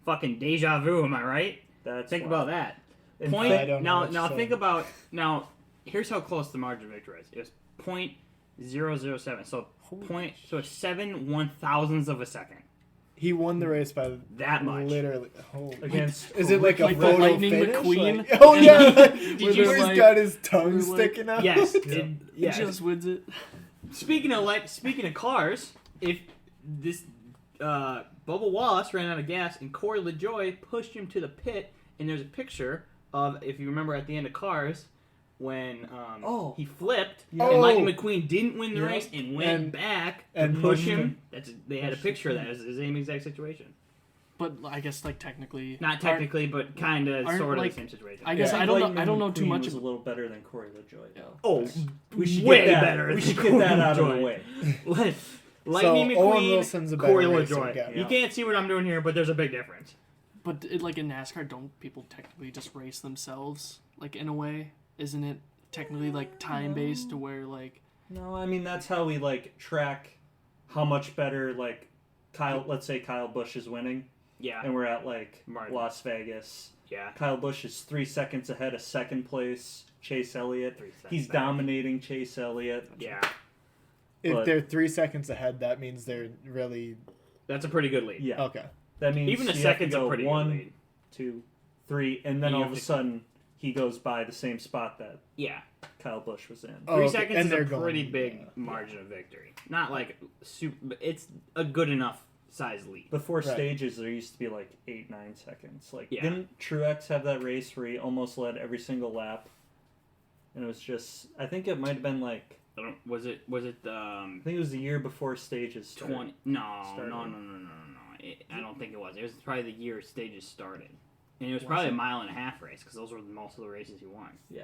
Fucking deja vu, am I right? That's Think wild. about that. In Point. I don't know what Now to think say. about Here's how close the margin of victory is. It was .007. So so it's 7/1000ths of a second. he won the race by That much. literally. Holy. Against Is it like a Like the photo Lightning finish? McQueen? Like, oh yeah, like, Did where you he's like- got his tongue like- sticking out. Yes. He Yes. just wins it. Speaking of cars, if this Bubba Wallace ran out of gas and Corey LaJoy pushed him to the pit, and there's a picture of, if you remember at the end of Cars, when he flipped Yeah. and Lightning Oh. McQueen didn't win the Yeah. race and went And- back and to push pushed him. him. They had a Pushed picture of him. that. It was the same exact situation. But I guess like technically, Not technically, but kind of, aren't, sort of like, the same situation. I guess think I don't know. Lightning I don't know too McQueen much. was a About, little better than Corey LaJoy, though. Oh, We should way get that. better. We than should get that out of the Corey way. LaJoy. Lightning Owen McQueen, Wilson's a better Corey racer, LaJoy. yeah. You can't see what I'm doing here, but there's a big difference. but like in NASCAR, don't people technically just race themselves? Like in a way, isn't it technically like time based to where like No, I mean that's how we like track how much better like let's say Kyle Busch is winning, Yeah. and we're at like Martin. Las Vegas. Yeah. Kyle Busch is 3 seconds ahead of second place Chase Elliott. 3 seconds He's back. dominating Chase Elliott. Yeah. If But- they're 3 seconds ahead, that means they're really That's a pretty good lead. Yeah, okay. that means Even a you have to second's go a pretty 1, good lead. 2, 3, and then And you all have of a to- sudden he goes by the same spot that Yeah. Kyle Busch was in. Oh, 3 okay. seconds And is a they're going- pretty big yeah. margin of victory. Not like super, but it's a good enough size lead. Before Right. stages, there used to be like 8-9 seconds. Like, Yeah. didn't Truex have that race where he almost led every single lap? And it was just, I think it might have been like Was it I think it was the year before stages started. 20? No. I don't think it was. It was probably the year stages started, and it was probably a mile and a half race because those were most of the races he won. Yeah.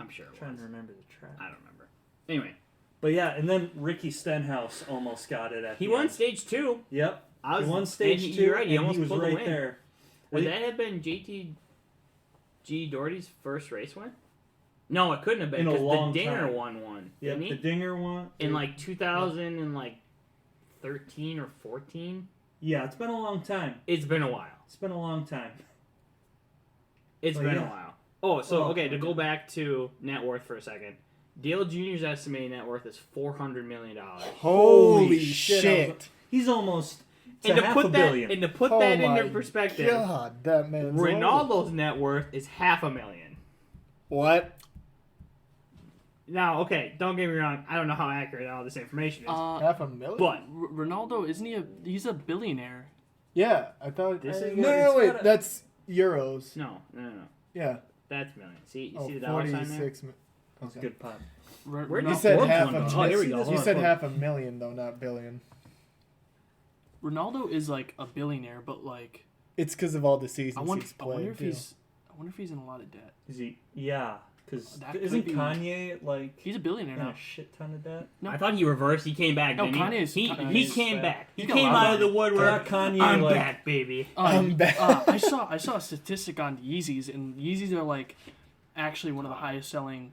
I'm sure. I'm trying to remember the track. I don't remember. Anyway. But yeah, and then Ricky Stenhouse almost got it at He the won end. stage 2. Yep. He won stage 2, you're right, he and almost he was pulled the right win. there. Would that have been JTG Doherty's first race win? No, it couldn't have been In a because the long Dinger time. won. Yep, Didn't he? the Dinger won. In like 2013 or 14. Yeah, it's been a long time. It's been a while. It's been a long time. It's Well, been yeah. a while. Oh, so Oh, okay, to okay. go back to net worth for a second. Dale Jr.'s estimated net worth is $400 million. Holy shit! He's almost to And to half put a that billion. and to put Oh that my into perspective, God, that man's old. Ronaldo's net worth is $500,000. What? Now, okay, don't get me wrong. I don't know how accurate all this information is, $500,000? but Ronaldo isn't he's a billionaire. Yeah, I thought. This is no, what no, it's wait. gotta- That's euros. no. Yeah. That's million. See, Oh, see the dollar sign there? 46 That's a okay. good pop. Where'd You No, said Forbes half one a goes. Oh, here we go. You Hold on, said Forbes. $500,000 though, not billion. Ronaldo is like a billionaire, but like It's because of all the seasons I wonder he's played. if too. I wonder if he's in a lot of debt. Is he? Yeah, because That isn't could be- Kanye like He's a billionaire in now. a shit ton of debt? No. I thought he reversed. He came back. No, didn't Kanye's- he Kanye's came back. back. He He's got came a lot out of the of woodwork. Kanye, I'm like- back, baby. I'm back. I saw a statistic on Yeezys, and Yeezys are like actually one of the highest selling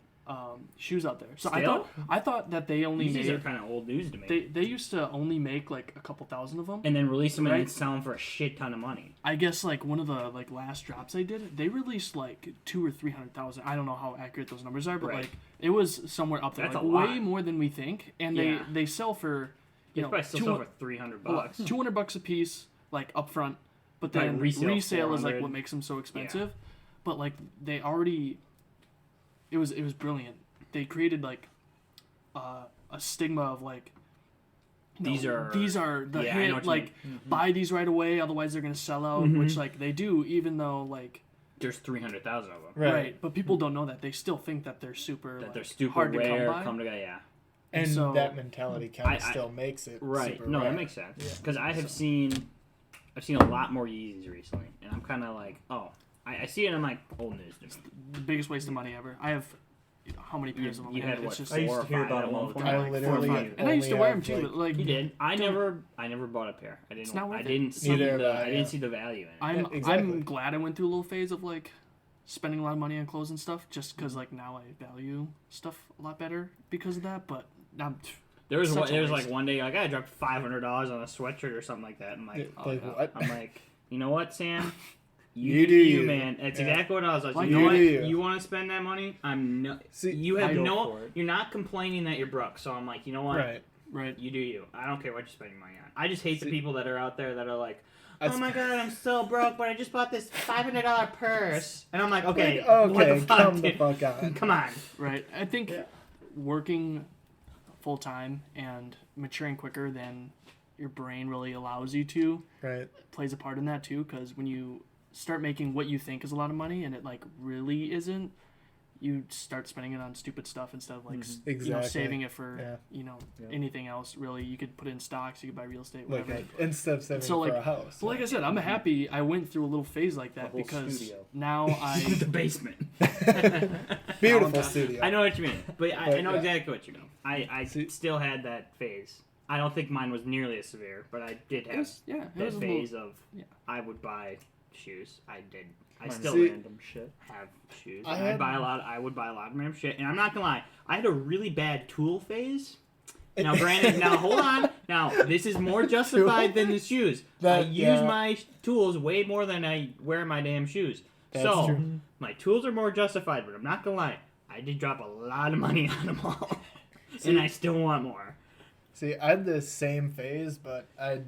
shoes out there. So Still? I thought that they only These are made kind of old news to me. they used to only make like a couple thousand of them. And then release them and Right. then sell them for a shit ton of money. I guess like one of the like last drops they did, they released like 200,000 or 300,000. I don't know how accurate those numbers are, but Right. like it was somewhere up there, That's like a lot. way more than we think. And Yeah. they sell for You you know probably still sell for $300. $200 a piece, like up front. But Probably then resale resale is like 400. what makes them so expensive. But like they already, it was brilliant. They created like a stigma of like These are the yeah, I know hit, what you like buy these right away, otherwise they're gonna sell out. Mhm. Which like they do, even though like There's 300,000 of them. Right. But people don't know that. They still think that they're super That like, they're super hard rare. to come by. Come together, yeah. And so- that mentality kind I- of still makes it Right. super No, rare. that makes sense. Yeah. Because I've seen a lot more Yeezys recently, and I'm kind of like, oh, I see it, and I'm like, old news to me. The biggest waste of money ever. I have how many pairs of them? You and had it's what? just I used 4 to or hear 5 about at them all one the point. time. I like 4 or literally 5. And I used to only wear have, them too, like- but like He did. I Don't- never bought a pair. I didn't. not worth I it. didn't see Neither the. have I, I didn't yeah. see the value in it. I'm Yeah, exactly. I'm glad I went through a little phase of like spending a lot of money on clothes and stuff, just because like now I value stuff a lot better because of that. But I'm There was Such a like waste. one day like I dropped $500 on a sweatshirt or something like that. I'm like, Yeah, like, what? I'm like, you know what, Sam? You do you, you. man. That's Yeah. exactly what I was like. Like, you know you what? do you. You want to spend that money? I'm no. See, You have I go no. for it. You're not complaining that you're broke. So I'm like, you know what? right. right. You do you. I don't care what you're spending money on. I just hate the See- people that are out there that are like, That's- oh my god, I'm so broke, but I just bought this $500 purse. And I'm like, okay, Like, what the fuck, come the dude? fuck on. Come on. Right. I think Yeah. working full time and maturing quicker than your brain really allows you to Right. plays a part in that too. Because when you start making what you think is a lot of money and it like really isn't, you start spending it on stupid stuff instead of like Exactly. saving it for Yeah. Yeah. anything else. Really, you could put it in stocks, you could buy real estate, Like whatever. instead of saving So, for like- a house. So like I said, I'm happy I went through a little phase like that whole because studio. now the I basement. Beautiful studio. I know what you mean, but I But, know yeah. exactly what you mean. I See- still had that phase. I don't think mine was nearly as severe, but I did it have was, yeah, it that was a little, phase of yeah. I would buy shoes. I did. I Mine's still See- random shit. have shoes. I I had- buy a lot. I would buy a lot of random shit, and I'm not gonna lie. I had a really bad tool phase. Now, granted, now hold on. Now, this is more justified than the shoes. I use yeah. my tools way more than I wear my damn shoes. That's so, true. my tools are more justified, but I'm not gonna lie. I did drop a lot of money on them all, and I still want more. See, I had the same phase, but I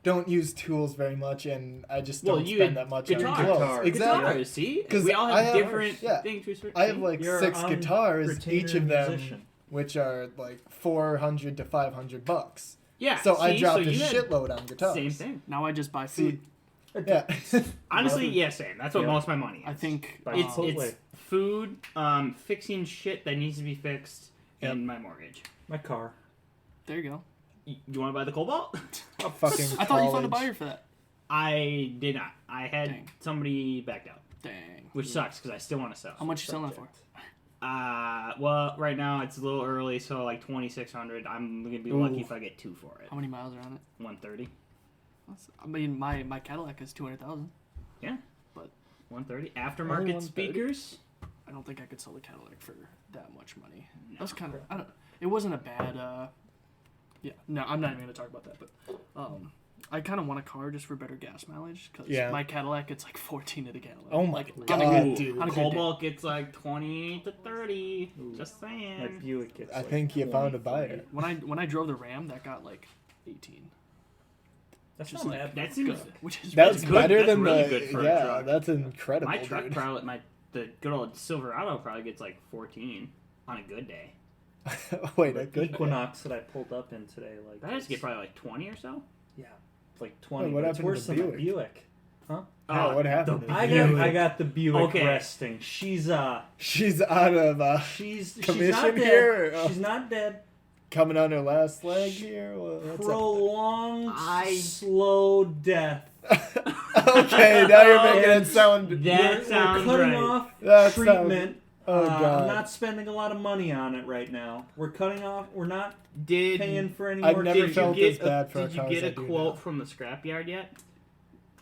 don't use tools very much, and I just don't you spend had that much guitars. on clothes. Guitars. Exactly. Guitars, see? 'Cause We all I have have- different yeah. things we switch. I have like You're 6 on guitars, retainer each of them, musician. which are like $400 to $500. yeah. So I see? dropped so a you had shitload on guitars. Same thing. Now I just buy See, food. yeah. Honestly, yeah, same. That's what Yeah. most of my money is. I think Buy It's Chipotle. food, fixing shit that needs to be fixed, and my mortgage. My car. There you go. You want to buy the Cobalt? Fucking I thought you found a college. buyer for that. I did not. I had Dang. somebody backed out, Dang. which sucks because I still want to sell. How much you selling that for? Well, right now it's a little early, so like 2,600. I'm gonna be lucky Ooh. if I get 2 for it. How many miles are on it? 130. I mean, my Cadillac is 200,000. Yeah, But 130 Only aftermarket 130? speakers. I don't think I could sell the Cadillac for that much money. No. That's kind of. I don't. It wasn't a bad. Yeah. No, I'm not even gonna talk about that. But I kind of want a car just for better gas mileage because Yeah. my Cadillac gets like 14 to the gallon. Oh my like, God, on a good, dude. on a good day. Cobalt gets like 20 to 30. Just My saying. Buick gets. I like think you found a 20. buyer. When I drove the Ram, that got like 18. That's Just not like- bad. That seems Good, which is That's good. better That's than really the good for a yeah. truck. That's incredible. My truck dude. probably the good old Silverado probably gets like 14 on a good day. Wait, The a good Equinox that I pulled up in today, like That has to get it's- probably like 20 or so. yeah, it's like 20. Wait, what but it's happened to worse the than my Buick? Buick. Yeah, what happened the to I Buick? got I got the Buick Okay. resting. She's She's out of she's Commission not dead. here? Oh. She's not dead. coming on her last leg here. What's up? Prolonged I- slow death. Okay, now you're making it sound. That sounds we're cutting right. off That treatment. Oh God. I'm not spending a lot of money on it right now. We're cutting off. We're not Did paying for any I've more. never did felt you this get bad for a did you car get as a I do quote now. from the scrapyard yet?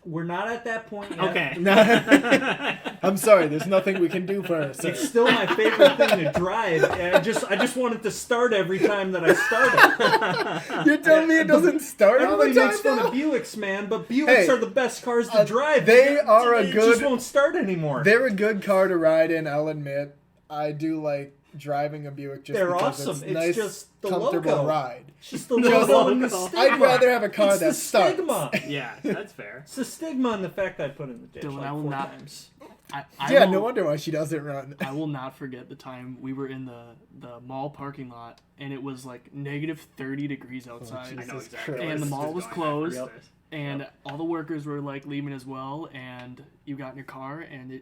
We're not at that point yet. Okay. I'm sorry. There's nothing we can do for her. Sir. It's still my favorite thing to drive. And I just want it to start every time that I start it. You're telling me it doesn't start all the Everybody time makes fun now? of Buicks, man, but Buicks Hey, are the best cars to drive. they are a It good- just won't start anymore. They're a good car to ride in. I'll admit. I do like driving a Buick just They're because awesome. it's nice, just the comfortable logo. ride. It's just the Just- logo and the stigma. I'd rather have a car it's that the starts. stigma. Yeah, that's fair. It's the stigma and the fact I put in the ditch Dylan, like I will 4 not- times. I Yeah, will, no wonder why she doesn't run. I will not forget the time we were in the mall parking lot and it was like negative 30 degrees outside. I know Jesus exactly. Christ. where And the this mall is was going closed. after this. And all the workers were like leaving as well, and you got in your car and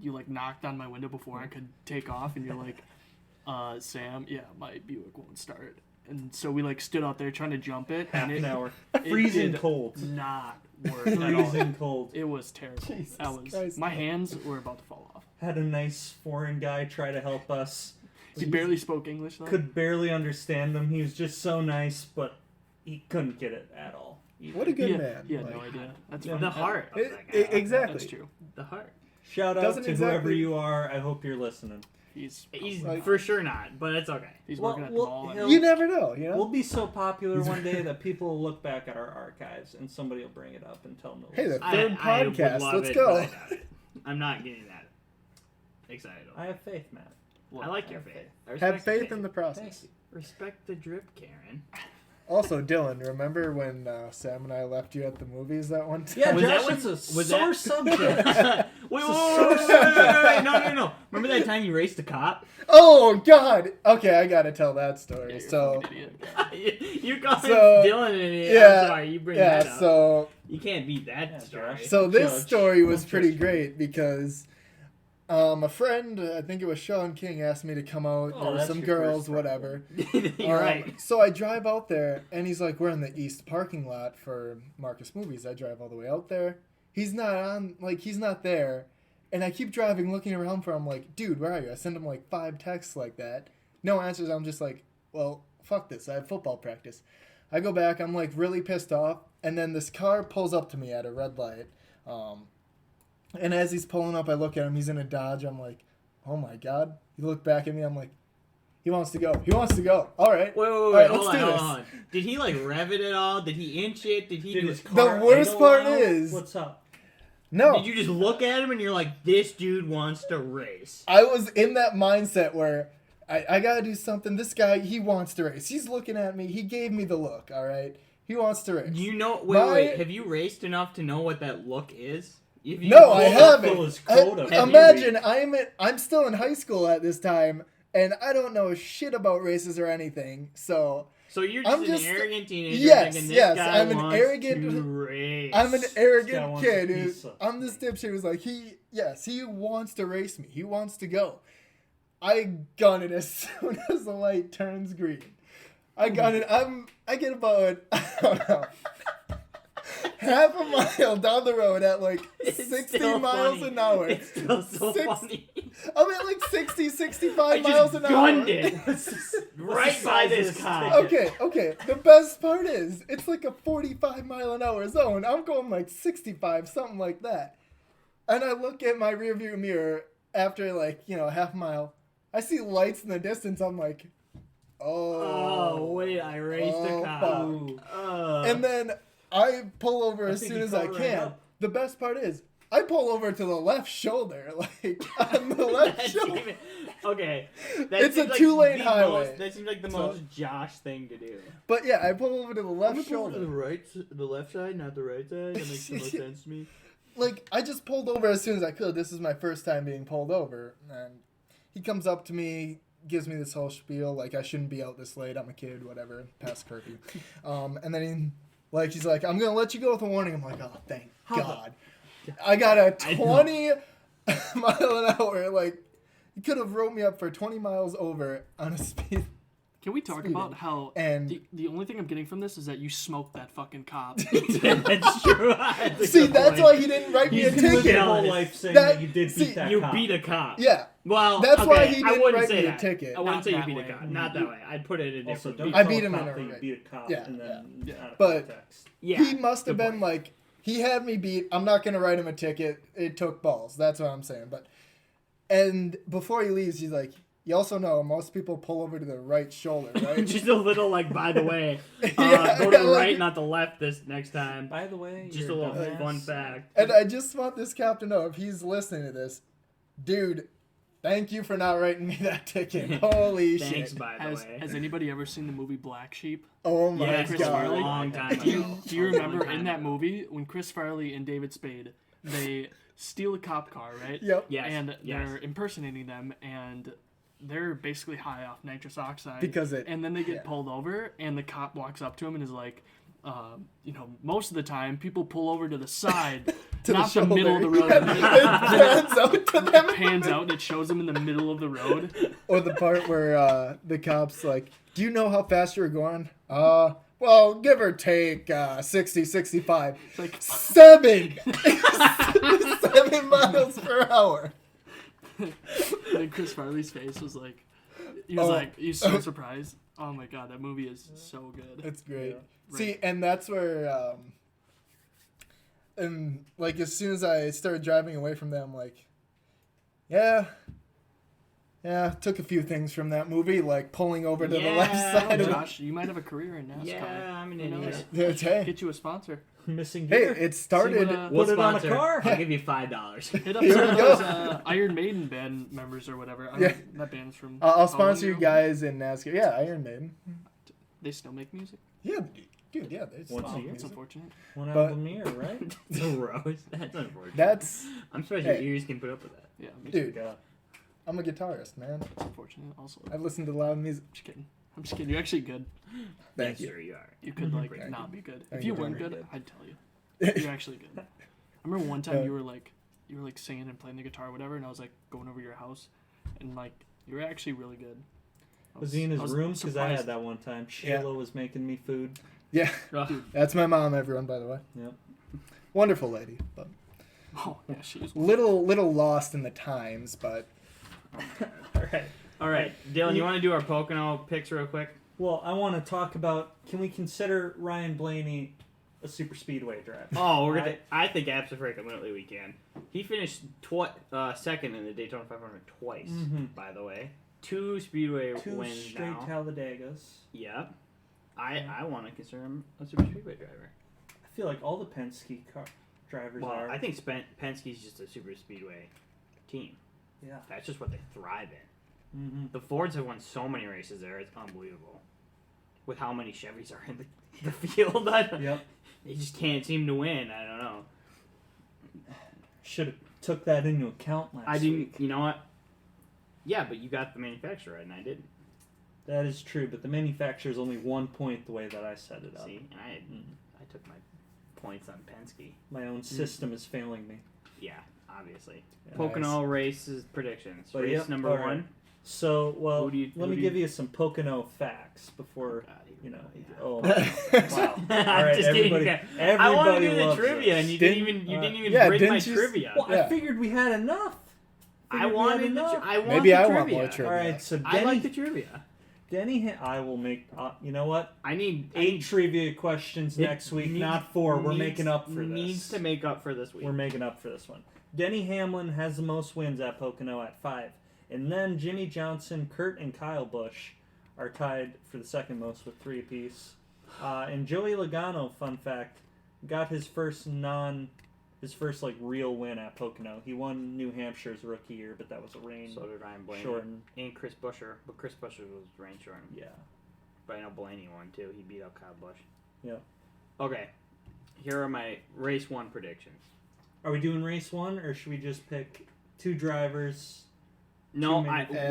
you like knocked on my window before I could take off, and you're like, Sam, yeah, my Buick won't start. And so we like stood out there trying to jump it, Half and an it hour. it Freezing did cold. not work at all. Freezing cold. It was terrible. Jesus That was Christ. my hands were about to fall off. Had a nice foreign guy try to help us. He barely spoke English though. Could barely understand them. He was just so nice, but he couldn't get it at all. What a good yeah, man. He had Like, no idea. That's Yeah. fine. The heart of that guy. exactly. That's true. The heart. Shout out Doesn't to whoever exactly- you are. I hope you're listening. He's He's Like- for sure not, but it's okay. he's Well, working at the well, mall. he'll- And You never know, you know? We'll be so popular one day that people will look back at our archives and somebody will bring it up and tell them to Hey, listen. the third I would podcast. love Let's it, go. but I doubt it. I'm not getting that excited. I have faith, Matt. I like your have faith. faith. I respect Have your faith in the process. Respect the drip, Karen. Also, Dylan, remember when Sam and I left you at the movies that one time? Yeah, Was Josh, that when- it's a was sore that- subject. Wait, It's a wait, no. Remember that time you raced a cop? Oh, God! Okay, I gotta tell that yeah, story. you're a So, fucking idiot. you called So, Dylan an idiot. yeah, I'm sorry, you bring that yeah, up. so You can't beat that Yeah, story. Josh. So this Judge. story was Don't pretty judge. great because a friend, I think it was Sean King, asked me to come out. Oh, There were that's some your girls, first whatever. You're right. So I drive out there, and he's like, "We're in the east parking lot for Marcus Movies." I drive all the way out there. He's not on, he's not there. And I keep driving, looking around for him, like, "Dude, where are you?" I send him like 5 texts like that. No answers. I'm just like, well, fuck this. I have football practice. I go back. I'm like really pissed off. And then this car pulls up to me at a red light. And as he's pulling up, I look at him. He's in a Dodge. I'm like, oh my God. He looked back at me. I'm like, he wants to go. He wants to go. All right. Wait, All right, hold let's do on, this. hold on. Did he like rev it at all? Did he inch it? Did he Did do his it? car The worst idle part out? is- What's up? No. Did you just look at him and you're like, this dude wants to race? I was in that mindset where I got to do something. This guy, he wants to race. He's looking at me. He gave me the look, all right? He wants to race. You know, My- wait. Have you raced enough to know what that look is? If you No, I Fulfill haven't. his quota. Have you Imagine I'm still in high school at this time, and I don't know shit about races or anything. So So you're I'm just just- an arrogant teenager Yes, thinking this yes, guy I'm an wants arrogant- to race. I'm an This guy arrogant wants a kid. piece of I'm this dipshit who's like, he wants to race me. He wants to go. I gun it as soon as the light turns green. I gun it. I get about, I don't know, half a mile down the road at like 60 miles funny. an hour. It's still so funny. I'm at like 60, 65 I miles just an hour. gunned it right by this cop. Okay. The best part is, it's like a 45 mile an hour zone. I'm going like 65, something like that. And I look at my rearview mirror after like, half a mile. I see lights in the distance. I'm like, oh wait, I raced a cop. And then I pull over as soon as I can. The best part is, I pull over to the left shoulder, like on the left shoulder. Okay, it's a 2-lane highway. That seems like the most Josh thing to do. But yeah, I pull over to the left shoulder. The left side, not the right side. That makes the most sense to me. Like, I just pulled over as soon as I could. This is my first time being pulled over, and he comes up to me, gives me this whole spiel, like I shouldn't be out this late. I'm a kid, whatever, past curfew. And then he's like, I'm gonna let you go with a warning. I'm like, oh, thank God. I got a 20 mile an hour. Like, you could have wrote me up for 20 miles over on a speed. Can we talk about how and the only thing I'm getting from this is that you smoked that fucking cop? That's true. See, that's why he didn't write me a ticket. Your whole life saying that you did beat that you cop. beat a cop. Yeah. Well, that's okay, why he I didn't wouldn't write say me that. a ticket. I wouldn't say you Not beat that a cop. way. Not that way. I'd put it in a Also, different. don't I tell beat a him cop in a that you right. beat a cop Yeah, and then yeah. out of But context. Yeah, he must have been point. like, he had me beat. I'm not going to write him a ticket. It took balls. That's what I'm saying. And before he leaves, he's like, you also know most people pull over to the right shoulder, right? Just a little like, by the way, Yeah, go to the like- right, not the left this next time. By the way, Just a you're little dumbass. fun fact. And I just want this cop to know, if he's listening to this, dude, thank you for not writing me that ticket. Holy Thanks, shit. by the way. Has anybody ever seen the movie Black Sheep? Oh my Yeah, Chris God. Farley? a long time Do ago. you A long remember time in that ago. movie when Chris Farley and David Spade, they steal a cop car, right? Yep. Yes. And yes. they're impersonating them, and they're basically high off nitrous oxide. Because and then they get pulled over, and the cop walks up to him and is like, most of the time people pull over to the side, To not the the middle of the road. shoulder. It pans out to them. It pans out and it shows them in the middle of the road. Or the part where the cop's like, do you know how fast you're going? Well, give or take 60, 65. It's like, 7! 7 miles per hour. and Chris Farley's face was like, he's so surprised. Oh my God, that movie is so good. It's great. Yeah. See, and that's where, and like as soon as I started driving away from them, like, yeah, took a few things from that movie, like pulling over to the left side of it. Josh, you might have a career in NASCAR. Yeah, I'm an Who knows? idiot. Hey, Get you a sponsor. Missing hey, gear. it started. See what, We'll Put it on a sponsor. car. I'll give you $5. hit up Here some we of go. those Iron Maiden band members or whatever. Yeah. That band's from. I'll sponsor you Colorado. guys in NASCAR. Yeah, Iron Maiden. They still make music. Yeah, dude. Yeah, they Once still a make year. That's music. unfortunate. One But- album a year, right? Gross. That's unfortunate. That's I'm surprised your Hey. ears can put up with that. Yeah, me too. dude. Yeah. I'm a guitarist, man. That's unfortunate. Also, I've listened to loud music. I'm just kidding. You're actually good. Thank Yes, you. sir, you are. You could Thank not you. be good. Thank If you you. weren't Very good, good. I'd tell you. You're actually good. I remember one time you were like singing and playing the guitar or whatever, and I was like going over to your house, and like you were actually really good. Was he in his room? Because I had surprised. that one time. Yeah. Shayla was making me food. Yeah, Ugh. that's my mom, everyone, by the way. Yep. Wonderful lady, but Oh yeah, she was. little lost in the times, but All right, Dylan, you want to do our Pocono picks real quick? Well, I want to talk about, can we consider Ryan Blaney a super speedway driver? Oh, I think absolutely we can. He finished second in the Daytona 500 twice, by the way. 2 speedway Two wins straight now. Talladegas. Yep. I want to consider him a super speedway driver. I feel like all the Penske car drivers Well, are. I think Penske's just a super speedway team. Yeah. That's just what they thrive in. Mm-hmm. The Fords have won so many races there; it's unbelievable. With how many Chevys are in the field, Yep. they just can't seem to win. I don't know. Should have took that into account last week. You know what? Yeah, but you got the manufacturer right, and I didn't. That is true, but the manufacturer's only 1 point the way that I set it up. See, and I took my points on Penske. My own system is failing me. Yeah, obviously. Yeah. Pocono races predictions. But Race yep, number all right. 1. So, well, let me give you some Pocono facts before, you know. Oh, wow. All right, Just kidding. everybody I want to do the loves trivia, this. and you didn't even bring my trivia. Well, I figured we had enough. I want Maybe the I trivia. want more trivia. All right, so Denny, I like the trivia. I will make. You know what? I need 8 trivia questions next week, not 4. We're making up for this. Needs to make up for this week. We're making up for this one. Denny Hamlin has the most wins at Pocono at 5. And then Jimmy Johnson, Kurt, and Kyle Busch are tied for the second most with 3 apiece. And Joey Logano, fun fact, got his first real win at Pocono. He won New Hampshire's rookie year, but that was a rain. So did Ryan Blaney. Shortened. And Chris Buescher, but Chris Buescher was rain shortened. Yeah. But I know Blaney won too. He beat out Kyle Busch. Yeah. Okay. Here are my race 1 predictions. Are we doing race 1, or should we just pick 2 drivers? No,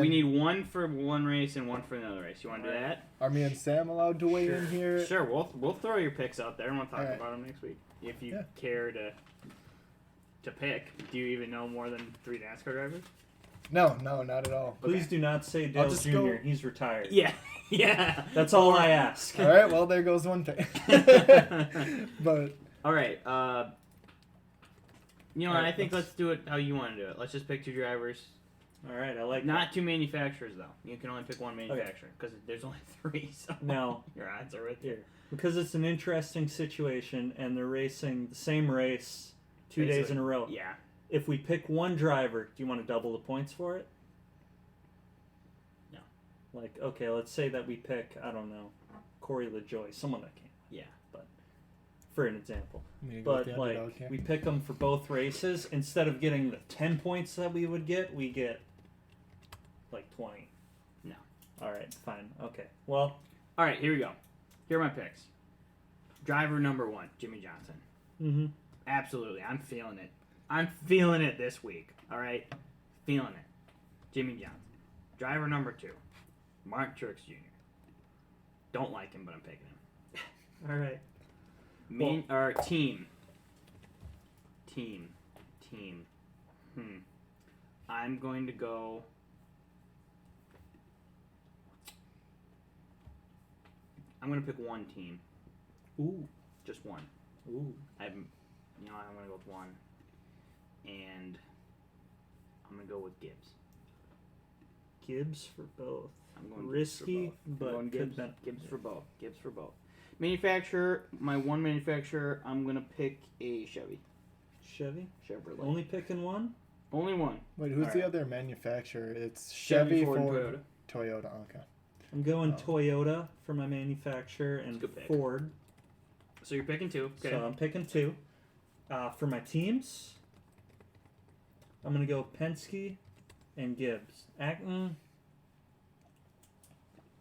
we need 1 for one race and 1 for another race. You want to do that? Are me and Sam allowed to weigh in here? Sure, we'll throw your picks out there and we'll talk about them next week. If you care to pick. Do you even know more than 3 NASCAR drivers? No, not at all. Please do not say Dale Jr. Go. He's retired. Yeah. That's all I ask. All right, well, there goes one thing. But all right, I think let's do it how you want to do it. Let's just pick 2 drivers. All right, I like Not 2 manufacturers, though. You can only pick 1 manufacturer because there's only 3, so now your odds are right there. Because it's an interesting situation, and they're racing the same race 2 days in a row. Yeah. If we pick 1 driver, do you want to double the points for it? No. Like, okay, let's say that we pick, I don't know, Corey LaJoie, someone that can't. Yeah. But for an example. But we pick them for both races. Instead of getting the 10 points that we would get, we get like 20. No. All right, fine. Okay. Well. All right, here we go. Here are my picks. Driver number 1, Jimmy Johnson. Mm-hmm. Absolutely. I'm feeling it. I'm feeling it this week. All right? Feeling it. Jimmy Johnson. Driver number 2, Martin Truex Jr. Don't like him, but I'm picking him. All right. Team. I'm going to go. I'm going to pick 1 team. Ooh. Just 1. Ooh. I'm going to go with 1. And I'm going to go with Gibbs. Gibbs for both. I'm going risky, but Gibbs for both. Gibbs for both. Manufacturer, my 1 manufacturer, I'm going to pick a Chevy. Chevy? Chevrolet. Only picking 1? Only 1. Wait, who's the other manufacturer? It's Chevy, Ford, Ford, Toyota. Okay. I'm going Toyota for my manufacturer and Ford. So you're picking 2. Okay. So I'm picking 2. For my teams, I'm going to go Penske and Gibbs. Acton,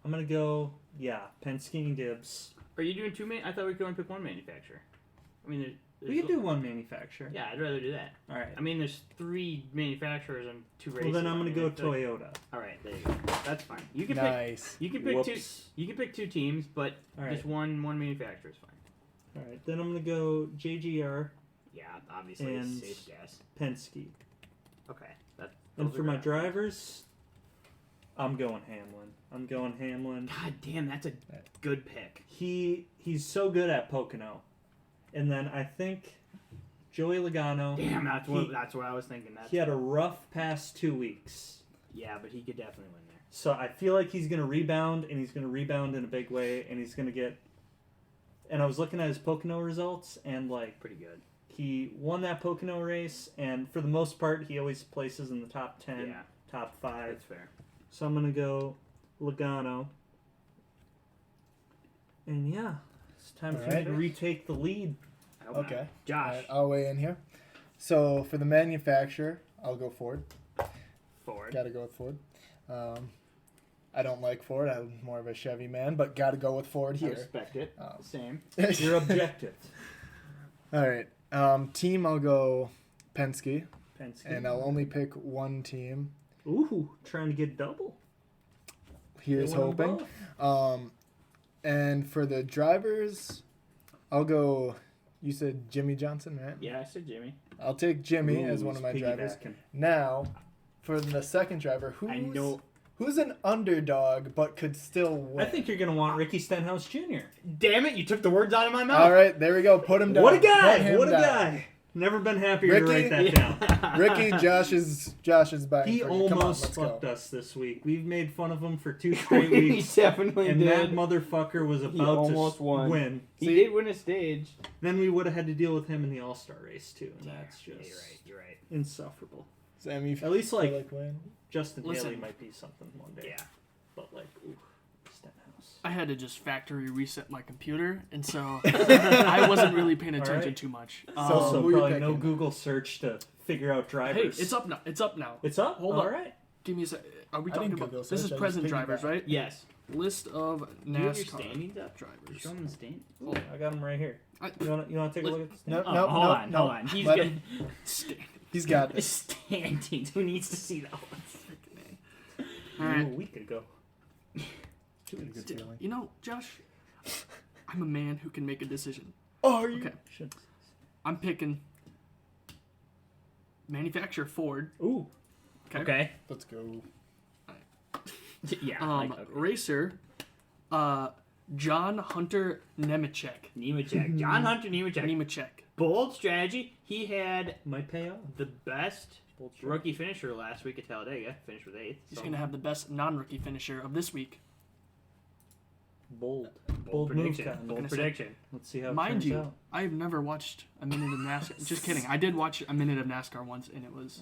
I'm going to go, Penske and Gibbs. Are you doing 2 I thought we could only pick 1 manufacturer. I mean, We could do 1 manufacturer. Yeah, I'd rather do that. All right. I mean, there's 3 manufacturers and 2 races. Well, then I'm going to go Toyota. All right, there you go. That's fine. You can nice. pick. You can pick Whoops. 2. You can pick 2 teams, but right. just one manufacturer is fine. All right. Then I'm going to go JGR. Yeah, obviously, and safe guess. Penske. Okay. And for my drivers, I'm going Hamlin. God damn, that's a good pick. He's so good at Pocono. And then I think Joey Logano. Damn, that's what I was thinking. He had a rough past 2 weeks. Yeah, but he could definitely win there. So I feel like he's going to rebound, and he's going to rebound in a big way, and he's going to get... And I was looking at his Pocono results, and pretty good. He won that Pocono race, and for the most part, he always places in the top 10, top 5. That's fair. So I'm going to go Logano. And it's time for me to retake the lead. Okay. Josh. Right, I'll weigh in here. So for the manufacturer, I'll go Ford. Gotta go with Ford. I don't like Ford. I'm more of a Chevy man, but gotta go with Ford here. I respect it. Same. You're objective. All right. Team, I'll go Penske. And I'll only pick 1 team. Ooh, trying to get double. Here's hoping. And for the drivers, I'll go... You said Jimmy Johnson, right? Yeah, I said Jimmy. I'll take Jimmy as one of my drivers. Now, for the second driver, Who's an underdog but could still win? I think you're gonna want Ricky Stenhouse Jr. Damn it! You took the words out of my mouth. All right, there we go. Put him down. What a Put guy! him What a down. guy! Never been happier to Ricky- write that down. Ricky, Josh's back. He Come on, almost let's fucked go. us this week. We've made fun of him for 2 straight He weeks, definitely and that did. motherfucker was about almost to won. win. He See? did win a stage. Then we would have had to deal with him in the All-Star race too, and that's just You're right. insufferable. Sammy, At least feel like win? Justin Listen. Haley might be something one day. Yeah. But like, ooh, Stenhouse. I had to just factory reset my computer, and so I wasn't really paying All attention right. too much. Also, who you probably no picking? Google search to figure out Hey, drivers. it's up now. It's up now. It's up. Hold All on. right. Give me a sec. Are we I talking didn't about? Google This search, is I just present piggybacked. drivers, right? Yes. List of Do you have your NASCAR standings up? drivers. Show them the stand. Ooh, I got him right here. I- You want to take a look at this? No, Oh, no, hold no, on, no. hold on. He's Let good. him- Stand- He's got this. Standings. Who needs to see that one? All right. A week ago. Good feeling. You know, Josh, I'm a man who can make a decision. Oh, are you? Okay, Should. I'm picking manufacturer Ford. Ooh. Okay. Let's go. Yeah. Racer, John Hunter Nemechek. Nemechek. John Hunter Nemechek. Nemechek. Bold strategy. He had Might pay off. the best Bold strategy. rookie finisher last week at Talladega. Finished with 8th. He's gonna have the best non-rookie finisher of this week. Bold. bold move, prediction. Cotton. Bold gonna say- prediction. Let's see how it Mind turns you, out. I've never watched a minute of NASCAR. Just kidding. I did watch a minute of NASCAR once, and it was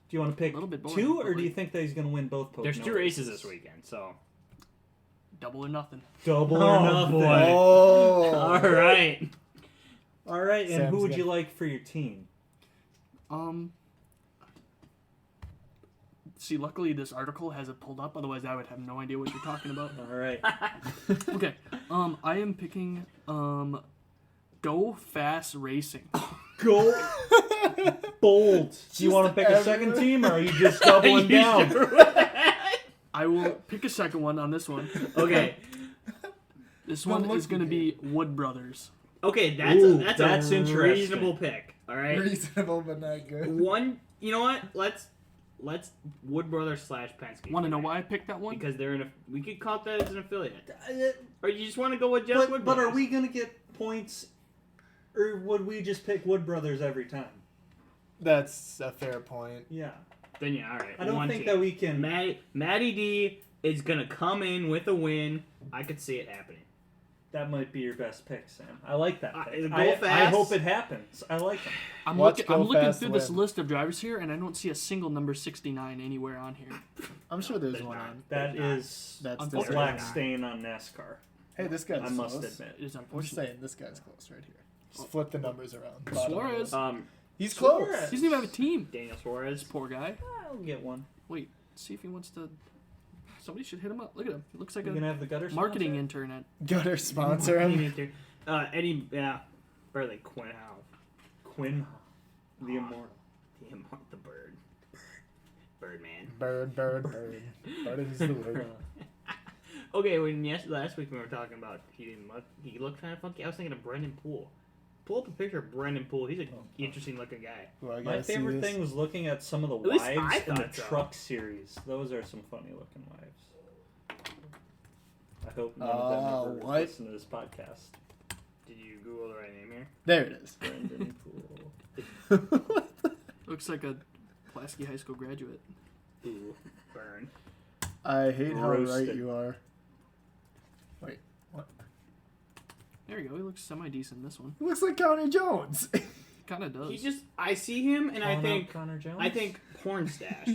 Do you want to pick a little bit boring, 2, but or do you like- think that he's going to win both Pocono There's 2 races this weekend, so. double or nothing. Double Oh, or nothing. boy. Oh. All right. All right, and Sam's who would good. you like for your team? See, luckily this article has it pulled up. Otherwise, I would have no idea what you're talking about. All right. Okay. I am picking Go Fast Racing. Go bold. Do you want to pick a second everywhere. team, or are you just doubling You down? I will pick a second one on this one. Okay. This No, one look is going to be Wood Brothers. Okay, that's Ooh, a that's interesting. reasonable pick. All right. Reasonable but not good. One, you know what? Let's Wood Brothers / Penske. Want to know why I picked that one? Because they're in a. We could call that as an affiliate. Or you just want to go with just Wood But Brothers? are we going to get points, or would we just pick Wood Brothers every time? That's a fair point. Yeah. Then yeah, all right. I don't one think team. that we can. Matty D is gonna come in with a win. I could see it happening. That might be your best pick, Sam. I like that pick. Go I fast. hope it happens. I like it. I'm Watch looking, Go I'm looking Fast through this win. list of drivers here, and I don't see a single number 69 anywhere on here. I'm sure there's There's one not. on. That not. is That's a unfortunate. black Not. stain on NASCAR. Hey, this guy's I must close. admit. It is I'm just unfortunate. saying, this guy's close right here. Just flip the numbers around. Bottom Suarez. row. He's Suarez. close. He doesn't even have a team. Daniel Suarez. This poor guy. I'll get one. Wait, see if he wants to. Somebody should hit him up. Look at him. He looks like You a gonna have the gutter marketing sponsor? intern at. Gutter sponsor him. Eddie, yeah, Burley Quinn Howe. Quinn, the immortal. The bird. Birdman. Bird. Bird is the word. Okay, last week we were talking about he looked kind of funky. I was thinking of Brendan Poole. Pull up a picture of Brendan Poole. He's an interesting looking guy. Ooh, I My gotta see favorite this. thing was looking at some of the At least I wives in the thought so. truck series. Those are some funny looking wives. I hope none of them ever what? listen to this podcast. Did you Google the right name here? There it is. Brendan Poole. Looks like a Pulaski High School graduate. Ooh, burn. I hate how Roasted. right you are. Wait, what? There you go. He looks semi decent in this one. He looks like Connor Jones. Kind of does. He just I see him and I Calling out think Connor Jones? I think porn stash.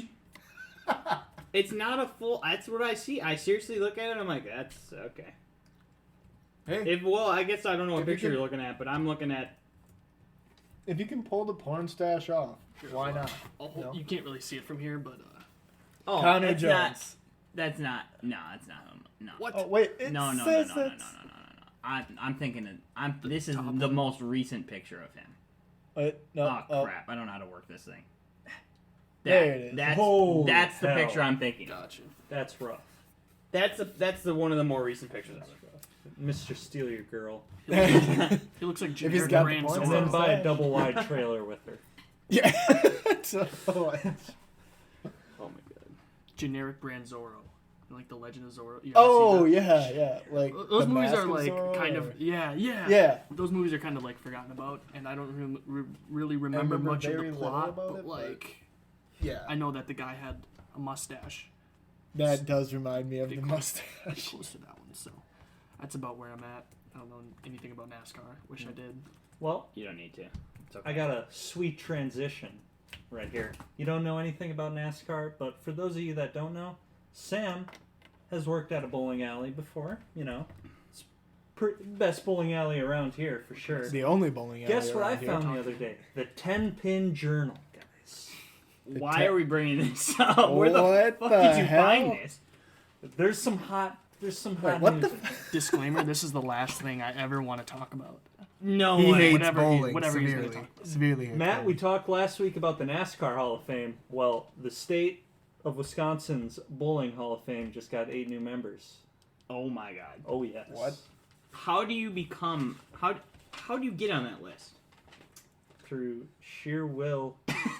It's not a full. That's what I see. I seriously look at it. and I'm like, that's okay. Hey, I guess I don't know what If you picture can- you're looking at, but I'm looking at. if you can pull the porn stash off, why not? Oh, No? you can't really see it from here, but Oh, Connor that's Jones. That's not. No, that's not him. No. what? Oh wait, it No, no, no, no, says no, no, no, no, that's- no, no. I'm thinking. This is top the one. most recent picture of him. Wait, no, Oh crap! I don't know how to work this thing. There it is. Holy That's the hell. picture I'm thinking. Gotcha. That's rough. That's the one of the more recent pictures. That's rough. Mr. Steal Your Girl. He looks like he's generic got the brand points, And Zorro. then buy a Mustache. double wide trailer with her. Yeah. So, Oh my god. Generic brand Zorro. and like the Legend of Zorro. You ever Oh see that? yeah. Like Those the movies Mask are of like Zorro, kind or- of yeah. Yeah. Those movies are kind of like forgotten about, and I don't really remember much of very the little plot, about but it, like Yeah. I know that the guy had a mustache. That does remind me of the Pretty mustache. Close to that one, so that's about where I'm at. I don't know anything about NASCAR. Wish I did. Well, You don't need to. It's okay. I got a sweet transition right here. You don't know anything about NASCAR, but for those of you that don't know, Sam has worked at a bowling alley before. You know, it's best bowling alley around here for sure. It's the only bowling alley. Guess what I around here. found the other day? The 10-pin journal, guys. Why are we bringing this up? Where the What fuck the did you hell? find this? There's some hot Wait, what news. the? Disclaimer: this is the last thing I ever want to talk about. No He way. hates Whatever he- bowling whatever he's gonna severely. talk about. Severely hates Matt, we bowling. talked last week about the NASCAR Hall of Fame. Well, the state of Wisconsin's Bowling Hall of Fame just got 8 new members. Oh my god. Oh yes. What? How do you become? How do you get on that list? Through sheer will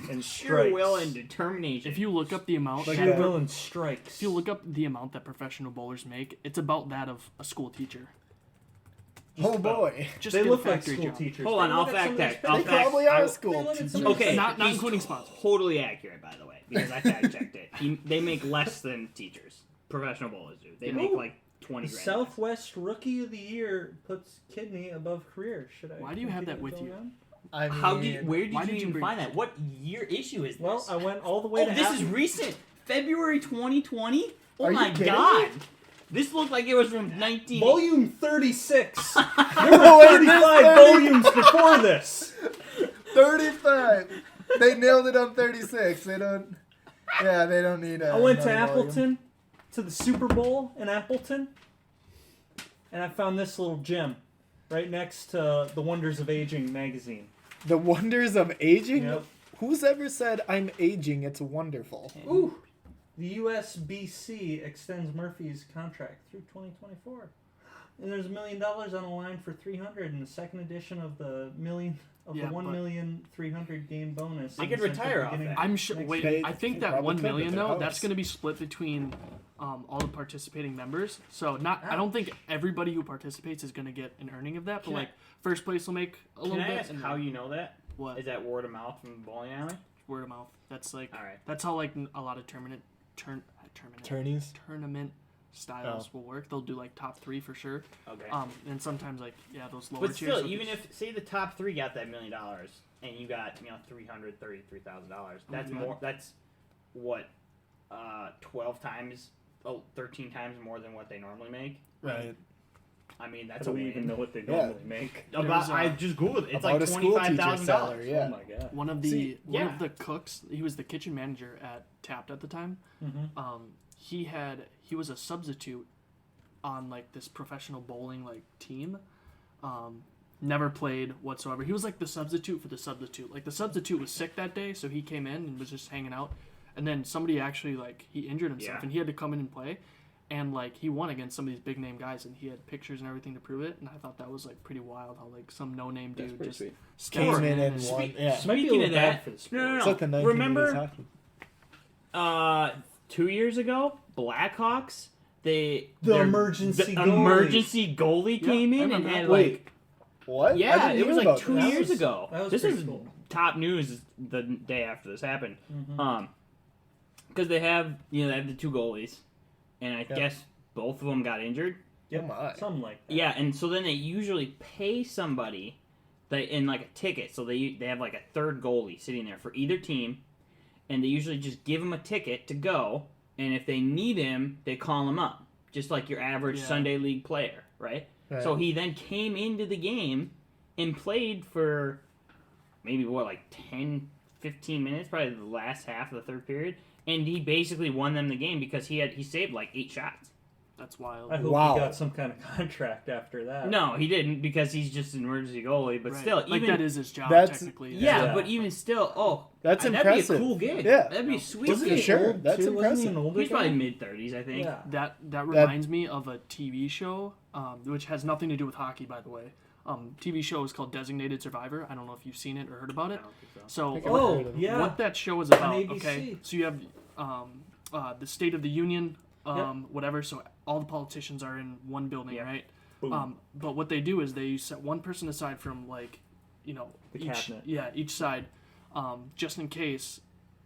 and Sheer strikes. will and determination. If you look up the amount, Like sheer that. will and strikes. if you look up the amount that professional bowlers make, it's about that of a school teacher. Oh boy. Just they get look a like factory school job. teachers. Hold on, They I'll look at fact some of check. these I'll They pictures. fact- probably I- are school they look at some teachers. of these Okay, Not he's including sponsors. Totally accurate, by the way, because I fact checked it. They make less than teachers. Professional bowlers do. They Yeah. make Ooh. like 20 grand. Southwest Rookie of the Year puts kidney above career. Should I? Why do you have that continue with you? going on? I mean, How did? Where did Why you did you even bring- find that? What year issue is this? Well, I went all the way to. this is Apple. recent. February 2020. Oh Are you my kidding god! This looked like it was from 19. Volume 36. There Oh, were wait, this 35 volumes before this. 35. They nailed it on 36. They don't. Yeah, they don't need. I went to another volume. Appleton, to the Super Bowl in Appleton, and I found this little gem right next to The Wonders of Aging magazine. The wonders of aging. Yep. Who's ever said I'm aging? It's wonderful. Ooh. The USBC extends Murphy's contract through 2024. And there's $1 million on the line for 300 in the second edition of the Yeah, the 1 but- million 300 game bonus. They could retire off that. I'm sure. Next Wait, day, I think they that probably 1 could million with their though, host. that's going to be split between all the participating members. So I don't think everybody who participates is going to get an earning of that. But Can I- like first place will make a Can little I bit. ask and how then you know that? what Is that word of mouth from the bowling alley? word of mouth? That's like All right. that's how like a lot of tournament Tourneys. tournament styles will work. They'll do like top 3 for sure. Okay. And sometimes like those lower But tiers. still, will even be- if say the top 3 got that $1 million and you got $333,000, that's God. more. That's what 12 times, 13 times more than what they normally make. Right. I mean, I that's a don't win. even know what they Yeah. normally make. There's, I just googled it. It's About like a school teacher's $25,000. salary. Yeah. Oh my god. one of the See, one yeah. of the cooks, he was the kitchen manager at Tapped at the time. Mm-hmm. He was a substitute on like this professional bowling like team. Never played whatsoever. He was like the substitute for the substitute. Like the substitute was sick that day, so he came in and was just hanging out. And then somebody actually like he injured himself Yeah. and he had to come in and play. And like he won against some of these big name guys and he had pictures and everything to prove it. And I thought that was like pretty wild how like some no name That's dude pretty just sweet. steps Came in and and- won. Yeah. This might be a Speaking little of bad that- for the sport. No, It's like the 1980s Remember- hockey. 2 years ago, Blackhawks. The their- emergency the goalie. emergency goalie Yeah, came I in and remember had that. like Wait. What? I yeah, didn't it hear was like about 2 this. years ago. that was This pretty is cool. top news the day after this happened. Mhm. Because they have they have the 2 goalies, and I Yeah. guess both of them got injured. Oh my. Something like that. Yeah, and so then they usually pay somebody in like a ticket. So they have like a third goalie sitting there for either team, and they usually just give him a ticket to go. And if they need him, they call him up, just like your average Yeah. Sunday league player, right? Right. So he then came into the game and played for maybe like 10, 15 minutes, probably the last half of the third period, and he basically won them the game because he saved like 8 shots. That's wild. I hope Wow. he got some kind of contract after that. No, he didn't because he's just an emergency goalie. But Right. still, like even that is his job That's- technically. yeah, Yeah. but even still, That's that'd impressive. be a cool gig. Yeah. That'd be a sweet Wasn't For he gig. sure. old, That's too? Wasn't he impressive. an older He's probably guy? mid-30s, I think. Yeah. That reminds me of a TV show, which has nothing to do with hockey, by the way. TV show is called Designated Survivor. I don't know if you've seen it or heard about I it. don't think so. So think I've heard Oh, of it. yeah. what that show is about, ABC. okay? So you have the State of the Union whatever. So all the politicians are in one building, Yep. right? Boom. But what they do is they set one person aside from like, The each cabinet. each side, just in case